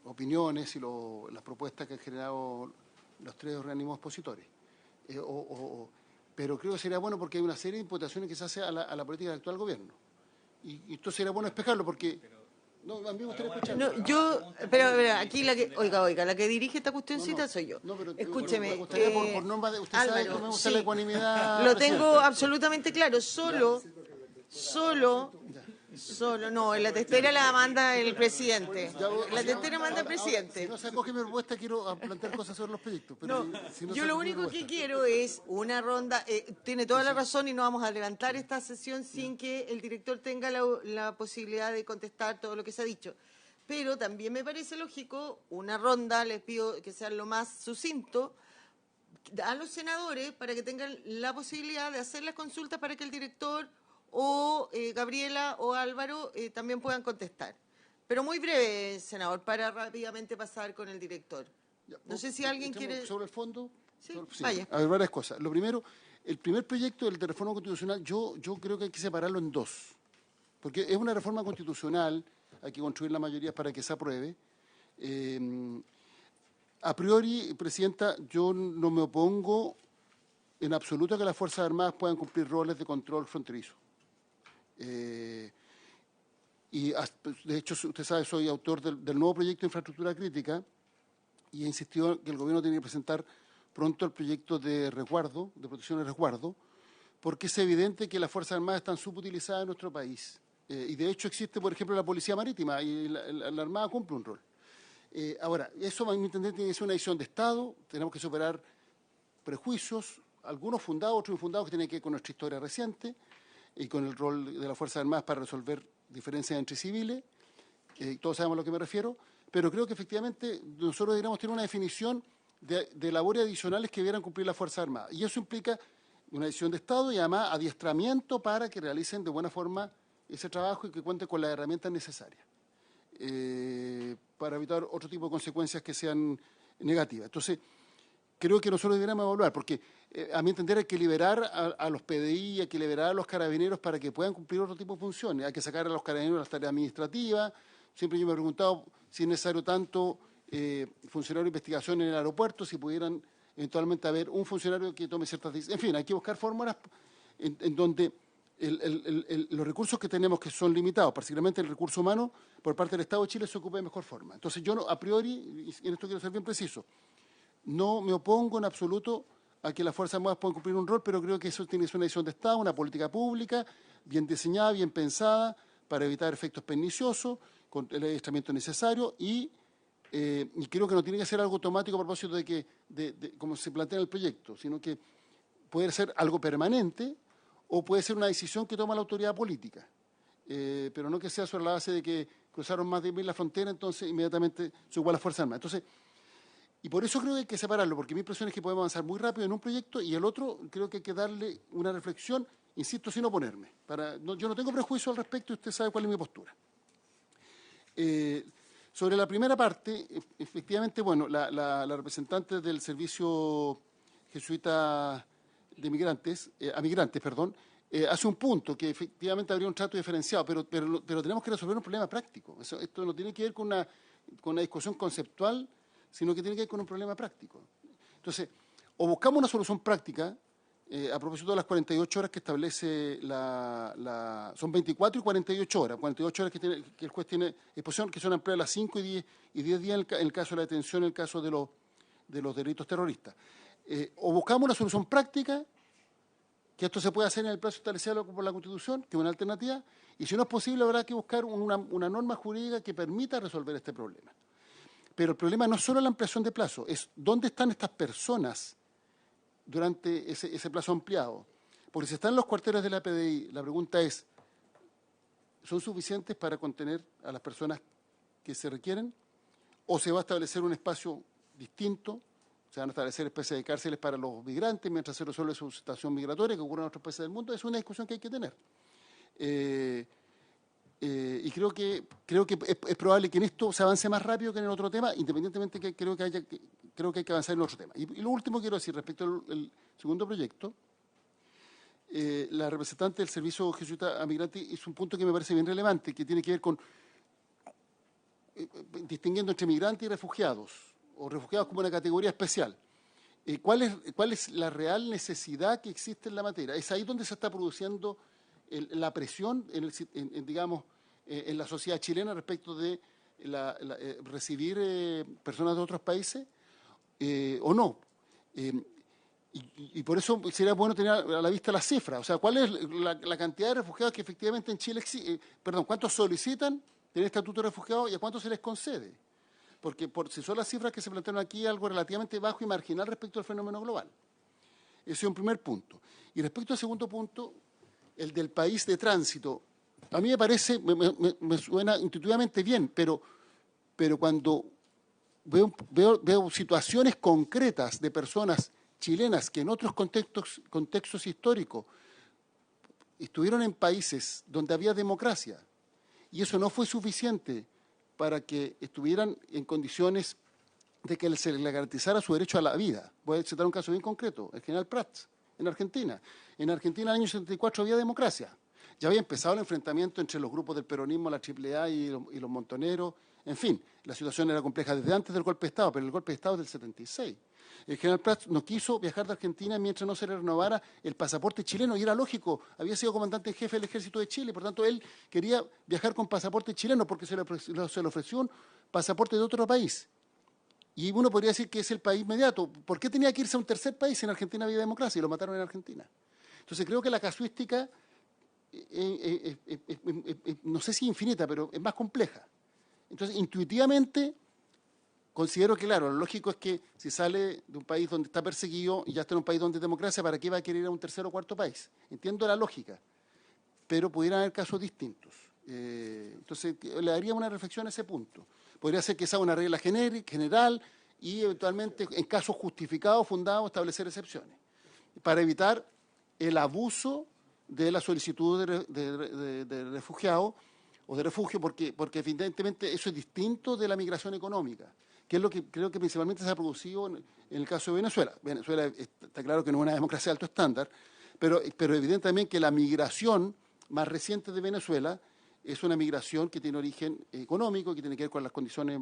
opiniones y las propuestas que han generado los 3 organismos expositores. Pero creo que sería bueno porque hay una serie de imputaciones que se hace a la política del actual gobierno. Y esto sería bueno despejarlo porque... No, a mí me gustaría escuchar. No, pero aquí oiga, la que dirige esta cuestioncita soy yo. No, pero escúcheme. Me gustaría por norma de usted Álvaro, sabe que me gusta la ecuanimidad. Lo tengo absolutamente claro. Solo Solo, no, la testera la manda el presidente. La testera manda el presidente. Si no se acoge mi propuesta, quiero plantear cosas sobre los proyectos. Pero No, si no yo se lo acoge mi único que propuesta. quiero es una ronda, tiene toda la razón y no vamos a levantar esta sesión sin que el director tenga la posibilidad de contestar todo lo que se ha dicho. Pero también me parece lógico una ronda, les pido que sean lo más sucinto, a los senadores para que tengan la posibilidad de hacer las consultas para que el director o Gabriela o Álvaro también puedan contestar. Pero muy breve, senador, para rápidamente pasar con el director. No sé si alguien quiere... Sobre el fondo. Sí, sí. vaya. A ver, varias cosas. Lo primero, el primer proyecto del de reforma constitucional, yo creo que hay que separarlo en dos. Porque es una reforma constitucional, hay que construir la mayoría para que se apruebe. A priori, Presidenta, yo no me opongo en absoluto a que las Fuerzas Armadas puedan cumplir roles de control fronterizo. Y de hecho, usted sabe, soy autor del nuevo proyecto de infraestructura crítica y he insistido en que el gobierno tiene que presentar pronto el proyecto de resguardo, de protección y resguardo, porque es evidente que las Fuerzas Armadas están subutilizadas en nuestro país. Y de hecho existe, por ejemplo, la Policía Marítima y la Armada cumple un rol. Ahora, eso, a mi entender, tiene que ser una decisión de Estado, tenemos que superar prejuicios, algunos fundados, otros infundados, que tienen que ver con nuestra historia reciente y con el rol de las Fuerzas Armadas para resolver diferencias entre civiles, todos sabemos a lo que me refiero, pero creo que efectivamente nosotros deberíamos tener una definición de labores adicionales que debieran cumplir las Fuerzas Armadas. Y eso implica una decisión de Estado y además adiestramiento para que realicen de buena forma ese trabajo y que cuenten con las herramientas necesarias para evitar otro tipo de consecuencias que sean negativas. Entonces, creo que nosotros deberíamos evaluar, porque a mi entender hay que liberar a los PDI, hay que liberar a los carabineros para que puedan cumplir otro tipo de funciones. Hay que sacar a los carabineros de las tareas administrativas. Siempre yo me he preguntado si es necesario tanto funcionario de investigación en el aeropuerto, si pudieran eventualmente haber un funcionario que tome ciertas decisiones. En fin, hay que buscar fórmulas en donde los recursos que tenemos, que son limitados, particularmente el recurso humano, por parte del Estado de Chile, se ocupe de mejor forma. Entonces yo, a priori, y en esto quiero ser bien preciso, no me opongo en absoluto a que las Fuerzas Armadas puedan cumplir un rol, pero creo que eso tiene que ser una decisión de Estado, una política pública, bien diseñada, bien pensada, para evitar efectos perniciosos, con el adiestramiento necesario y creo que no tiene que ser algo automático a propósito de como se plantea en el proyecto, sino que puede ser algo permanente o puede ser una decisión que toma la autoridad política, pero no que sea sobre la base de que cruzaron más de 10.000 la frontera, entonces inmediatamente se ocupa las Fuerzas Armadas. Entonces, y por eso creo que hay que separarlo, porque mi impresión es que podemos avanzar muy rápido en un proyecto y el otro creo que hay que darle una reflexión, insisto, sin oponerme. Yo no tengo prejuicio al respecto y usted sabe cuál es mi postura. Sobre la primera parte, efectivamente, bueno, la representante del Servicio Jesuita de Migrantes, a Migrantes, perdón, hace un punto que efectivamente habría un trato diferenciado, pero tenemos que resolver un problema práctico. Esto no tiene que ver con una discusión conceptual, sino que tiene que ver con un problema práctico. Entonces, o buscamos una solución práctica, a propósito de las 48 horas que establece son 24 y 48 horas, 48 horas que el juez tiene exposición, que son ampliadas a las 5 y 10 días en el caso de la detención, en el caso de los delitos terroristas. O buscamos una solución práctica, que esto se puede hacer en el plazo establecido por la Constitución, que es una alternativa, y si no es posible habrá que buscar una norma jurídica que permita resolver este problema. Pero el problema no es solo la ampliación de plazo, es dónde están estas personas durante ese plazo ampliado. Porque si están en los cuarteles de la PDI, la pregunta es, ¿son suficientes para contener a las personas que se requieren? ¿O se va a establecer un espacio distinto? Se van a establecer especies de cárceles para los migrantes mientras se resuelve su situación migratoria que ocurre en otros países del mundo. Es una discusión que hay que tener. Y creo que es probable que en esto se avance más rápido que en el otro tema, independientemente que creo que hay que avanzar en el otro tema. Y lo último quiero decir respecto al segundo proyecto, la representante del Servicio Jesuita a Migrantes hizo un punto que me parece bien relevante, que tiene que ver con distinguiendo entre migrantes y refugiados, o refugiados como una categoría especial. ¿Cuál es la real necesidad que existe en la materia? Es ahí donde se está produciendo la presión, en la sociedad chilena respecto de recibir personas de otros países, o no. Y por eso sería bueno tener a la vista las cifras. O sea, ¿cuál es la cantidad de refugiados que efectivamente en Chile cuántos solicitan tener estatuto de refugiado y a cuántos se les concede? Porque si son las cifras que se plantearon aquí, algo relativamente bajo y marginal respecto al fenómeno global. Ese es un primer punto. Y respecto al segundo punto, el del país de tránsito, a mí me parece, me suena intuitivamente bien, pero cuando veo situaciones concretas de personas chilenas que en otros contextos históricos estuvieron en países donde había democracia y eso no fue suficiente para que estuvieran en condiciones de que se les garantizara su derecho a la vida. Voy a citar un caso bien concreto, el general Prats, en Argentina. En Argentina en el año 74 había democracia. Ya había empezado el enfrentamiento entre los grupos del peronismo, la AAA y los montoneros. En fin, la situación era compleja desde antes del golpe de Estado, pero el golpe de Estado es del 76. El general Prats no quiso viajar de Argentina mientras no se le renovara el pasaporte chileno, y era lógico, había sido comandante en jefe del Ejército de Chile, por tanto él quería viajar con pasaporte chileno porque se le ofreció un pasaporte de otro país. Y uno podría decir que es el país inmediato. ¿Por qué tenía que irse a un tercer país si en Argentina había democracia y lo mataron en Argentina? Entonces creo que la casuística, no sé si infinita, pero es más compleja. Entonces, intuitivamente, considero que, claro, lo lógico es que si sale de un país donde está perseguido y ya está en un país donde hay democracia, ¿para qué va a querer ir a un tercer o cuarto país? Entiendo la lógica, pero pudieran haber casos distintos. Entonces, le daría una reflexión a ese punto. Podría ser que sea una regla general y eventualmente, en casos justificados, fundados, establecer excepciones, para evitar el abuso de la solicitud de refugiado o de refugio, porque evidentemente eso es distinto de la migración económica, que es lo que creo que principalmente se ha producido en el caso de Venezuela. Venezuela está claro que no es una democracia de alto estándar, pero evidente también que la migración más reciente de Venezuela es una migración que tiene origen económico, que tiene que ver con las condiciones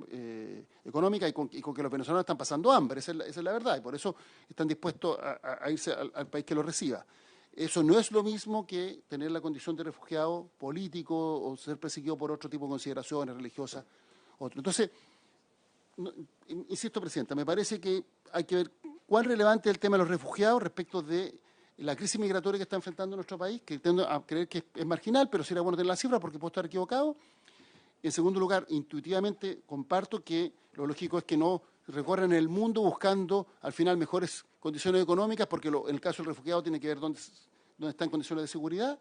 económicas y con que los venezolanos están pasando hambre, esa es la verdad, y por eso están dispuestos a irse al país que los reciba. Eso no es lo mismo que tener la condición de refugiado político o ser perseguido por otro tipo de consideraciones religiosas. Entonces, insisto, Presidenta, me parece que hay que ver cuán relevante es el tema de los refugiados respecto de la crisis migratoria que está enfrentando nuestro país, que tiendo a creer que es marginal, pero sería bueno tener la cifra porque puedo estar equivocado. En segundo lugar, intuitivamente comparto que lo lógico es que no recorran el mundo buscando al final mejores condiciones económicas, porque en el caso del refugiado tiene que ver dónde está en condiciones de seguridad,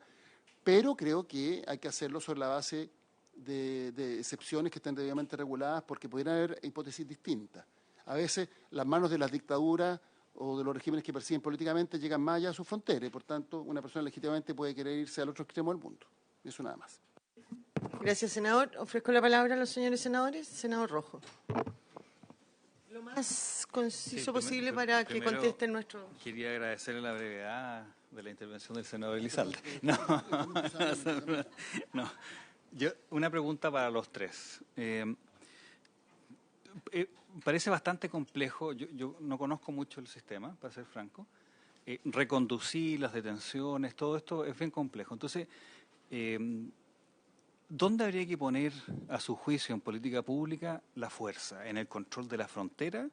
pero creo que hay que hacerlo sobre la base de excepciones que estén debidamente reguladas, porque pudieran haber hipótesis distintas. A veces las manos de las dictaduras o de los regímenes que persiguen políticamente llegan más allá de sus fronteras, y por tanto una persona legítimamente puede querer irse al otro extremo del mundo. Eso nada más. Gracias, senador. Ofrezco la palabra a los señores senadores. Senador Rojo. Lo más conciso posible para que contesten nuestro... Quería agradecerle la brevedad de la intervención del senador Elizalde. No. Una pregunta para los tres. Parece bastante complejo, yo no conozco mucho el sistema, para ser franco. Reconducir las detenciones, todo esto es bien complejo. Entonces, ¿dónde habría que poner, a su juicio, en política pública, la fuerza? ¿En el control de la frontera?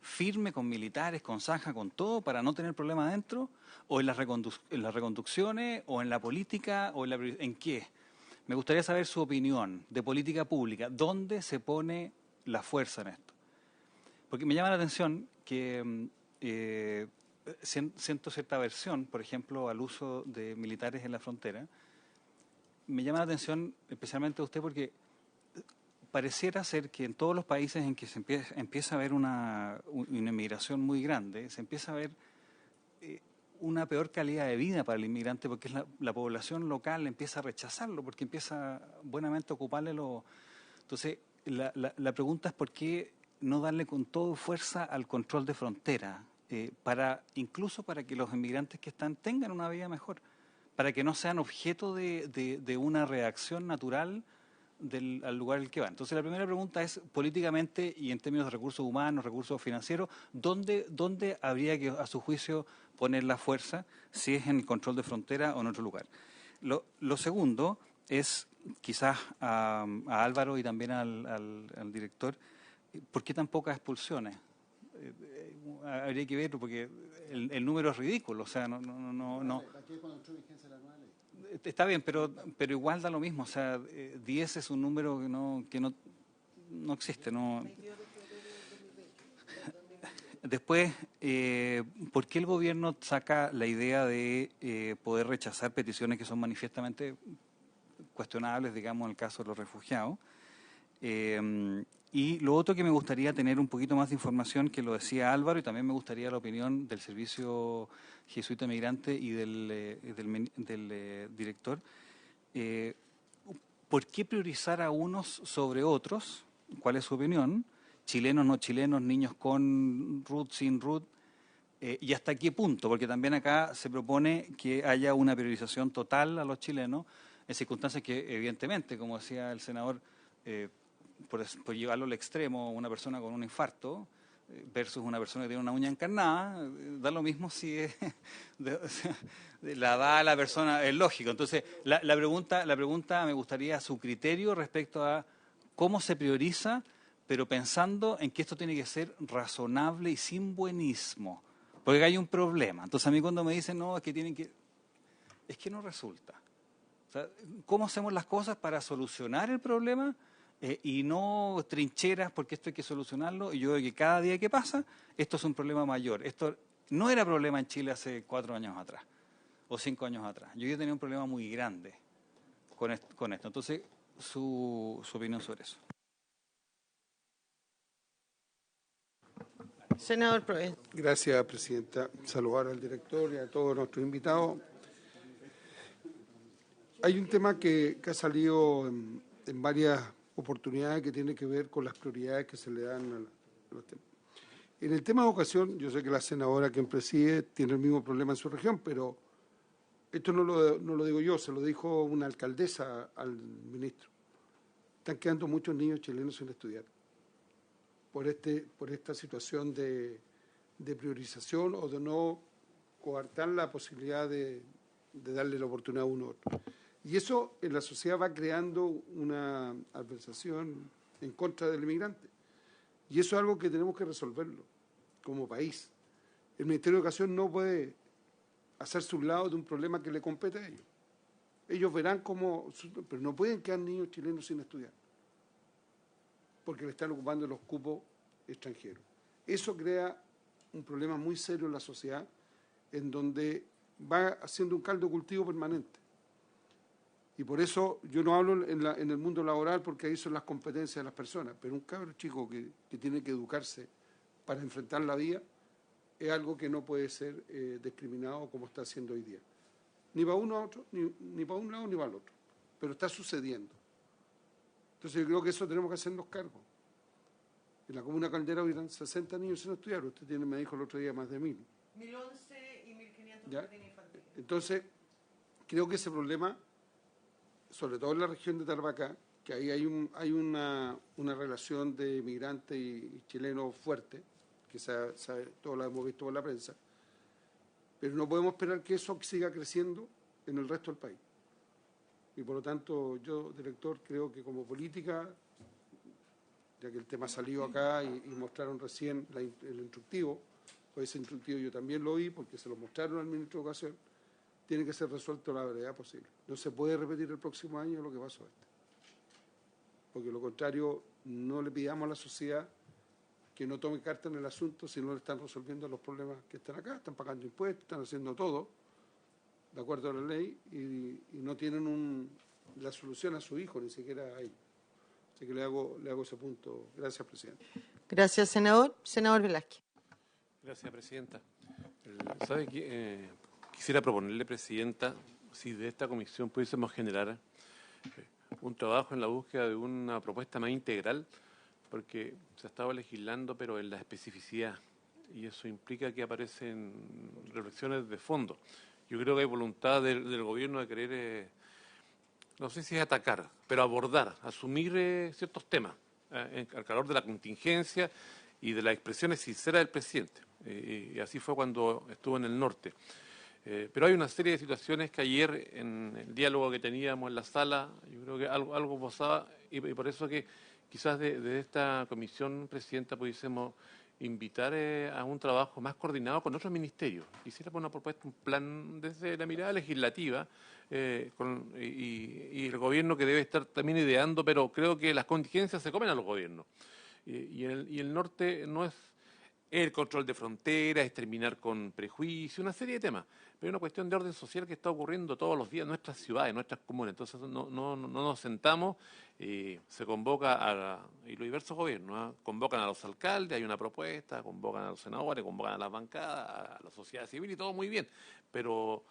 ¿Firme con militares, con zanja, con todo, para no tener problemas adentro? ¿O en las reconducciones? ¿O en la política? ¿O en qué? Me gustaría saber su opinión de política pública. ¿Dónde se pone la fuerza en esto? Porque me llama la atención que siento cierta aversión, por ejemplo, al uso de militares en la frontera. Me llama la atención especialmente a usted porque pareciera ser que en todos los países en que se empieza a ver una inmigración muy grande, se empieza a ver una peor calidad de vida para el inmigrante, porque la población local empieza a rechazarlo, porque empieza buenamente a ocuparle Entonces, la pregunta es por qué no darle con todo fuerza al control de frontera, incluso para que los inmigrantes que están tengan una vida mejor, para que no sean objeto de una reacción natural al lugar al que van. Entonces, la primera pregunta es, políticamente y en términos de recursos humanos, recursos financieros, ¿dónde habría que, a su juicio, poner la fuerza, si es en el control de frontera o en otro lugar? Lo segundo es, quizás a Álvaro y también al director, ¿por qué tan pocas expulsiones? Habría que verlo, porque el número es ridículo, o sea, no. Está bien, pero igual da lo mismo, o sea, 10 es un número que no existe, no. Después, ¿por qué el gobierno saca la idea de poder rechazar peticiones que son manifiestamente cuestionables, digamos, en el caso de los refugiados? Y lo otro que me gustaría tener un poquito más de información, que lo decía Álvaro, y también me gustaría la opinión del Servicio Jesuita Migrante y del director. ¿Por qué priorizar a unos sobre otros? ¿Cuál es su opinión? Chilenos, no chilenos, niños con RUT, sin RUT, y hasta qué punto, porque también acá se propone que haya una priorización total a los chilenos en circunstancias que, evidentemente, como decía el senador, por llevarlo al extremo, una persona con un infarto versus una persona que tiene una uña encarnada, da lo mismo si es la da a la persona, es lógico. Entonces, la pregunta me gustaría su criterio respecto a cómo se prioriza, pero pensando en que esto tiene que ser razonable y sin buenismo, porque hay un problema. Entonces a mí cuando me dicen, no, es que no resulta. O sea, ¿cómo hacemos las cosas para solucionar el problema y no trincheras porque esto hay que solucionarlo? Y yo creo que cada día que pasa, esto es un problema mayor. Esto no era problema en Chile hace 4 años atrás o 5 años atrás. Yo ya tenía un problema muy grande con esto. Entonces, su opinión sobre eso. Senador Proes. Gracias, presidenta. Saludar al director y a todos nuestros invitados. Hay un tema que ha salido en varias oportunidades que tiene que ver con las prioridades que se le dan a los temas. En el tema de educación, yo sé que la senadora quien preside tiene el mismo problema en su región, pero esto no lo digo yo, se lo dijo una alcaldesa al ministro. Están quedando muchos niños chilenos sin estudiar por esta situación de priorización o de no coartar la posibilidad de darle la oportunidad a uno u otro. Y eso en la sociedad va creando una adversación en contra del inmigrante. Y eso es algo que tenemos que resolverlo como país. El Ministerio de Educación no puede hacerse un lado de un problema que le compete a ellos. Ellos verán cómo, pero no pueden quedar niños chilenos sin estudiar, porque le están ocupando los cupos extranjeros. Eso crea un problema muy serio en la sociedad, en donde va haciendo un caldo de cultivo permanente. Y por eso yo no hablo en el mundo laboral, porque ahí son las competencias de las personas, pero un cabro chico que tiene que educarse para enfrentar la vida es algo que no puede ser discriminado como está haciendo hoy día. Ni para uno a otro, ni para un lado ni para el otro. Pero está sucediendo. Entonces yo creo que eso tenemos que hacernos cargo. En la comuna Caldera hubieran 60 niños sin estudiar. Usted me dijo el otro día más de 1.000. 1.011 y 1.500 jardines infantiles. Entonces, creo que ese problema, sobre todo en la región de Tarapacá, que ahí hay una relación de migrante y chileno fuerte, que todos la hemos visto por la prensa, pero no podemos esperar que eso siga creciendo en el resto del país. Y por lo tanto, yo, director, creo que como política, ya que el tema salió acá y mostraron recién el instructivo, pues ese instructivo yo también lo oí porque se lo mostraron al ministro de Educación, tiene que ser resuelto a la brevedad posible. No se puede repetir el próximo año lo que pasó porque lo contrario, no le pidamos a la sociedad que no tome carta en el asunto si no le están resolviendo los problemas que están acá, están pagando impuestos, están haciendo todo de acuerdo a la ley y no tienen la solución a su hijo, ni siquiera a ellos. Así que le hago ese punto. Gracias, presidente. Gracias, senador. Senador Velázquez. Gracias, presidenta. ¿Sabe qué? Quisiera proponerle, presidenta, si de esta comisión pudiésemos generar un trabajo en la búsqueda de una propuesta más integral, porque se ha estado legislando, pero en la especificidad, y eso implica que aparecen reflexiones de fondo. Yo creo que hay voluntad del gobierno de querer, no sé si es atacar, pero abordar, asumir ciertos temas al calor de la contingencia y de las expresiones sinceras del presidente. Y así fue cuando estuvo en el norte. Pero hay una serie de situaciones que ayer, en el diálogo que teníamos en la sala, yo creo que algo pasaba, y por eso que quizás de esta comisión, presidenta, pudiésemos invitar a un trabajo más coordinado con otros ministerios. Quisiera poner una propuesta, un plan desde la mirada legislativa y el gobierno que debe estar también ideando, pero creo que las contingencias se comen a los gobiernos. Y el norte no es el control de fronteras, es terminar con prejuicios, una serie de temas. Pero hay una cuestión de orden social que está ocurriendo todos los días en nuestras ciudades, en nuestras comunas. Entonces no nos sentamos, se convoca y los diversos gobiernos, convocan a los alcaldes, hay una propuesta, convocan a los senadores, convocan a las bancadas, a la sociedad civil y todo muy bien. Pero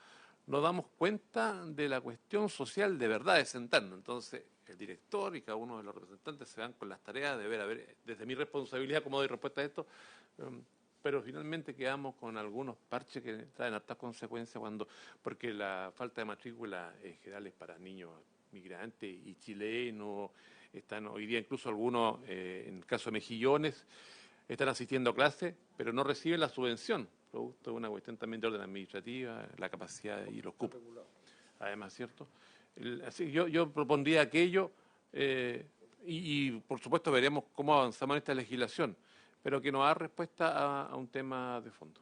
no damos cuenta de la cuestión social de verdad, de sentarnos. Entonces, el director y cada uno de los representantes se van con las tareas de ver, a ver, desde mi responsabilidad, cómo doy respuesta a esto, pero finalmente quedamos con algunos parches que traen hartas consecuencias porque la falta de matrícula en general es para niños migrantes y chilenos, están hoy día incluso algunos, en el caso de Mejillones, están asistiendo a clases, pero no reciben la subvención, producto de una cuestión también de orden administrativa, la capacidad y los cupos. Además, ¿cierto? Así que yo propondría aquello y por supuesto veremos cómo avanzamos en esta legislación, pero que nos da respuesta a un tema de fondo.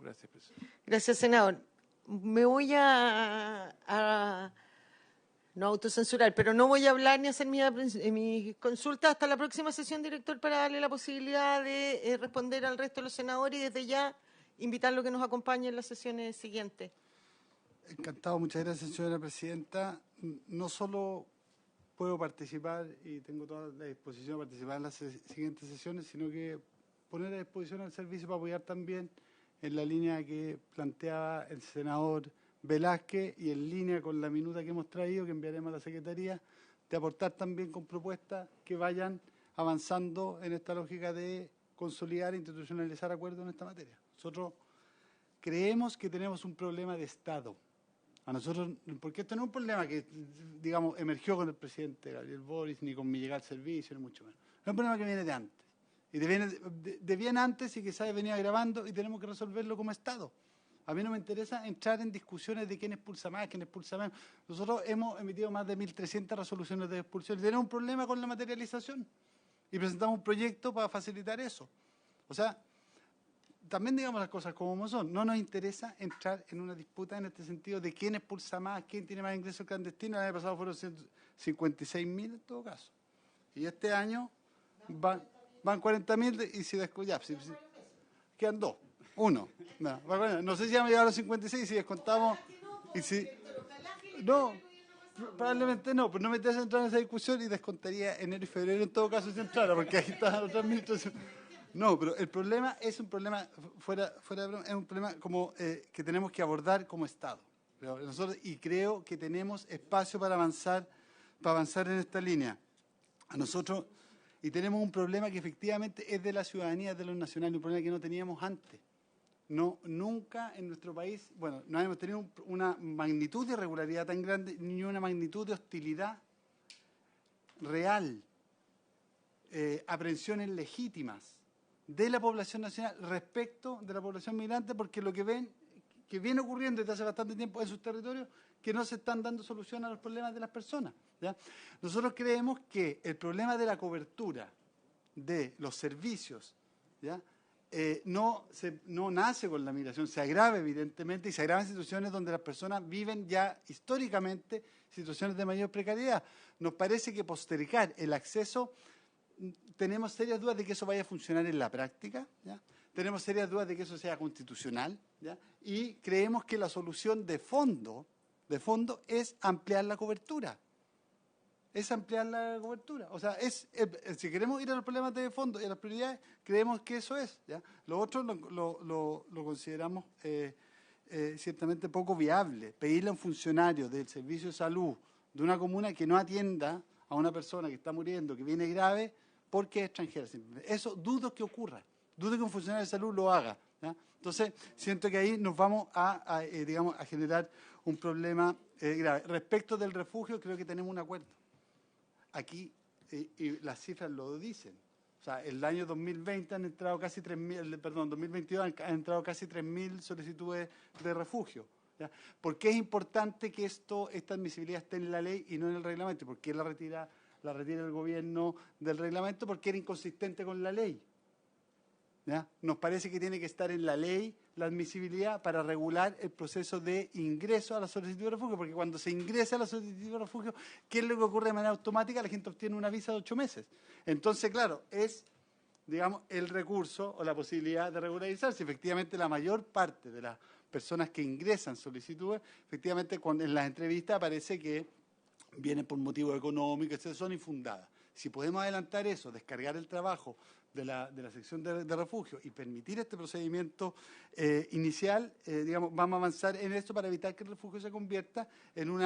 Gracias, presidente. Gracias, senador. Me voy a no autocensurar, pero no voy a hablar ni hacer mi consulta hasta la próxima sesión, director, para darle la posibilidad de responder al resto de los senadores y desde ya invitarlo a que nos acompañe en las sesiones siguientes. Encantado, muchas gracias, señora presidenta. No solo puedo participar y tengo toda la disposición de participar en las siguientes sesiones, sino que poner a disposición al servicio para apoyar también en la línea que planteaba el senador Velázquez y en línea con la minuta que hemos traído, que enviaremos a la Secretaría, de aportar también con propuestas que vayan avanzando en esta lógica de consolidar e institucionalizar acuerdos en esta materia. Nosotros creemos que tenemos un problema de Estado. A nosotros, porque esto no es un problema que, digamos, emergió con el presidente Gabriel Boric, ni con mi llegada al servicio, ni mucho menos. Es un problema que viene de antes. Y de bien antes y que se venía agravando y tenemos que resolverlo como Estado. A mí no me interesa entrar en discusiones de quién expulsa más, quién expulsa menos. Nosotros hemos emitido más de 1.300 resoluciones de expulsión. Tenemos un problema con la materialización. Y presentamos un proyecto para facilitar eso. O sea, también digamos las cosas como son. No nos interesa entrar en una disputa en este sentido de quién expulsa más, quién tiene más ingresos clandestinos. El año pasado fueron 156.000 en todo caso. Y este año van 40.000 y si quedan dos. Uno. No sé si ya me llegaron a los 56 y si descontamos. Y si, no, probablemente no, pero no me interesa entrar en esa discusión y descontaría enero y febrero en todo caso si entrara, porque ahí está la otra administración. No, pero el problema es un problema, fuera de broma, es un problema como que tenemos que abordar como Estado. Y creo que tenemos espacio para avanzar en esta línea. A nosotros, y tenemos un problema que efectivamente es de la ciudadanía, de los nacionales, un problema que no teníamos antes. No, nunca en nuestro país, bueno, no hemos tenido una magnitud de irregularidad tan grande, ni una magnitud de hostilidad real, aprehensiones legítimas de la población nacional respecto de la población migrante, porque lo que ven, que viene ocurriendo desde hace bastante tiempo en sus territorios, que no se están dando solución a los problemas de las personas, ¿ya? Nosotros creemos que el problema de la cobertura de los servicios, ¿ya? No nace con la migración, se agrava evidentemente y se agrava en situaciones donde las personas viven ya históricamente situaciones de mayor precariedad. Nos parece que postergar el acceso, tenemos serias dudas de que eso vaya a funcionar en la práctica, ¿ya? Tenemos serias dudas de que eso sea constitucional, ¿ya? Y creemos que la solución de fondo es ampliar la cobertura. O sea, si queremos ir a los problemas de fondo y a las prioridades, creemos que eso es, ¿ya? Lo otro lo consideramos ciertamente poco viable. Pedirle a un funcionario del servicio de salud de una comuna que no atienda a una persona que está muriendo, que viene grave, porque es extranjera. Eso dudo que ocurra. Dudo que un funcionario de salud lo haga, ¿ya? Entonces, siento que ahí nos vamos a generar un problema grave. Respecto del refugio, creo que tenemos un acuerdo. Aquí, y las cifras lo dicen. O sea, el año 2020 han entrado casi 2022 han entrado casi 3.000 solicitudes de refugio, ¿ya? ¿Por qué es importante que esta admisibilidad esté en la ley y no en el reglamento? ¿Por qué la retira el gobierno del reglamento? Porque era inconsistente con la ley. ¿ya? Nos parece que tiene que estar en la ley la admisibilidad para regular el proceso de ingreso a la solicitud de refugio, porque cuando se ingresa a la solicitud de refugio, ¿qué es lo que ocurre de manera automática? La gente obtiene una visa de 8 meses. Entonces, claro, es, digamos, el recurso o la posibilidad de regularizarse. Efectivamente, la mayor parte de las personas que ingresan solicitudes, efectivamente, en las entrevistas aparece que vienen por motivos económicos, etcétera, son infundadas. Si podemos adelantar eso, descargar el trabajo de la sección de refugio y permitir este procedimiento inicial, digamos, vamos a avanzar en esto para evitar que el refugio se convierta en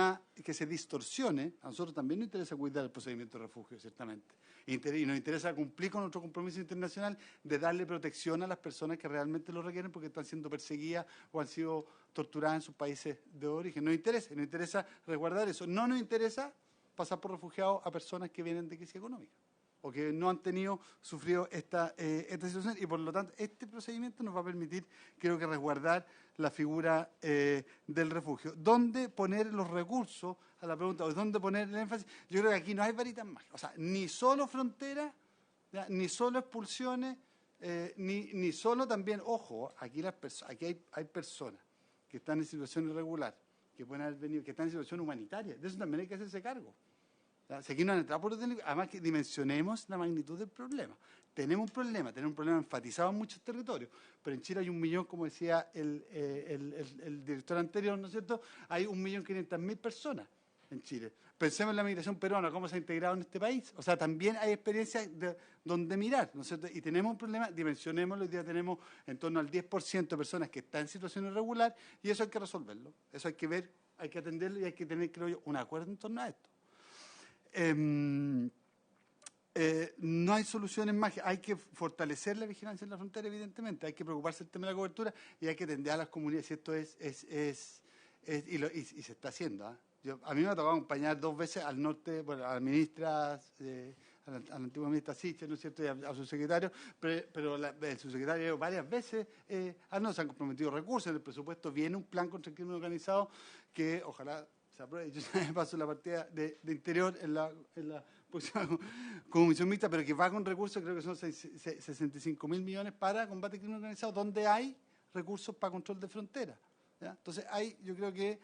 que se distorsione. A nosotros también nos interesa cuidar el procedimiento de refugio, ciertamente. Y nos interesa cumplir con nuestro compromiso internacional de darle protección a las personas que realmente lo requieren porque están siendo perseguidas o han sido torturadas en sus países de origen. Nos interesa resguardar eso. No nos interesa pasar por refugiados a personas que vienen de crisis económica o que no han sufrido esta situación, y por lo tanto este procedimiento nos va a permitir, creo que, resguardar la figura del refugio. ¿Dónde poner los recursos? A la pregunta, ¿dónde poner el énfasis? Yo creo que aquí no hay varitas mágicas, o sea, ni solo fronteras, ni solo expulsiones, ni solo también, ojo, aquí hay personas que están en situación irregular, que pueden haber venido, que están en situación humanitaria, de eso también hay que hacerse cargo. Si aquí no han entrado por técnico, además que dimensionemos la magnitud del problema. Tenemos un problema enfatizado en muchos territorios, pero en Chile hay 1 millón, como decía el director anterior, ¿no es cierto? Hay 1.500.000 personas en Chile. Pensemos en la migración peruana, cómo se ha integrado en este país. O sea, también hay experiencias donde mirar, ¿no es cierto? Y tenemos un problema, dimensionémoslo, hoy día tenemos en torno al 10% de personas que están en situación irregular, y eso hay que resolverlo. Eso hay que ver, hay que atenderlo, y hay que tener, creo yo, un acuerdo en torno a esto. No hay soluciones mágicas, hay que fortalecer la vigilancia en la frontera, evidentemente, hay que preocuparse del tema de la cobertura y hay que atender a las comunidades, y esto y se está haciendo. A mí me ha tocado acompañar 2 veces al norte, bueno, a la ministra, a la antigua ministra Sichel, ¿no es cierto?, y a su secretario, pero el subsecretario varias veces no se han comprometido recursos. En el presupuesto viene un plan contra el crimen organizado que ojalá se apruebe. Yo me paso la partida de Interior en la próxima comisión mixta, pero que va con recursos, creo que son 65.000 millones para combate al crimen organizado, donde hay recursos para control de fronteras. Entonces, yo creo que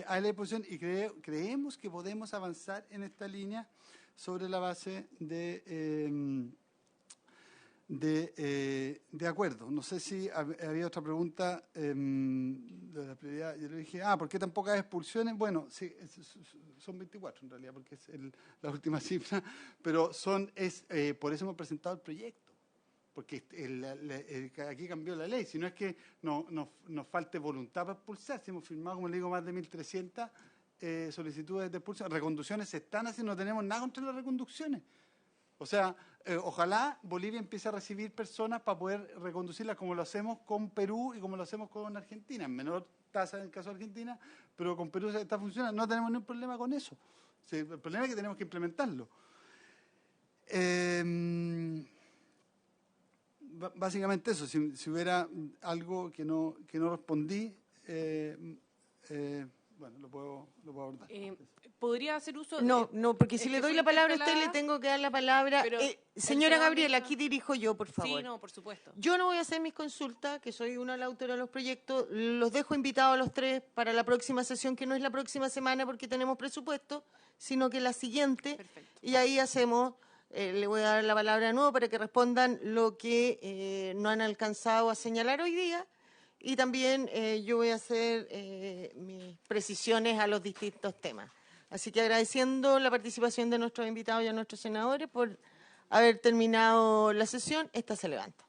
hay la disposición, y creemos que podemos avanzar en esta línea sobre la base de acuerdo. No sé si había otra pregunta de la prioridad. Yo le dije, ¿por qué tan pocas expulsiones? Bueno, sí, son 24 en realidad, porque es la última cifra, pero por eso hemos presentado el proyecto, porque aquí cambió la ley. Si no es que nos falte voluntad para expulsar, si hemos firmado, como le digo, más de 1.300 solicitudes de expulsión. Reconducciones se están haciendo, no tenemos nada contra las reconducciones. O sea, ojalá Bolivia empiece a recibir personas para poder reconducirlas, como lo hacemos con Perú y como lo hacemos con Argentina, en menor tasa en el caso de Argentina, pero con Perú está funcionando. No tenemos ningún problema con eso. O sea, el problema es que tenemos que implementarlo. Básicamente eso. Si hubiera algo que no respondí, bueno, lo puedo abordar. ¿Podría hacer uso? No, porque si le doy la palabra a usted, le tengo que dar la palabra. Pero, señora Gabriela, aquí dirijo yo, por favor. Sí, no, por supuesto. Yo no voy a hacer mis consultas, que soy una de las autoras de los proyectos. Los dejo invitados a los 3 para la próxima sesión, que no es la próxima semana porque tenemos presupuesto, sino que la siguiente. Perfecto. Y ahí hacemos, le voy a dar la palabra de nuevo para que respondan lo que no han alcanzado a señalar hoy día. Y también yo voy a hacer mis precisiones a los distintos temas. Así que agradeciendo la participación de nuestros invitados y a nuestros senadores por haber terminado la sesión, esta se levanta.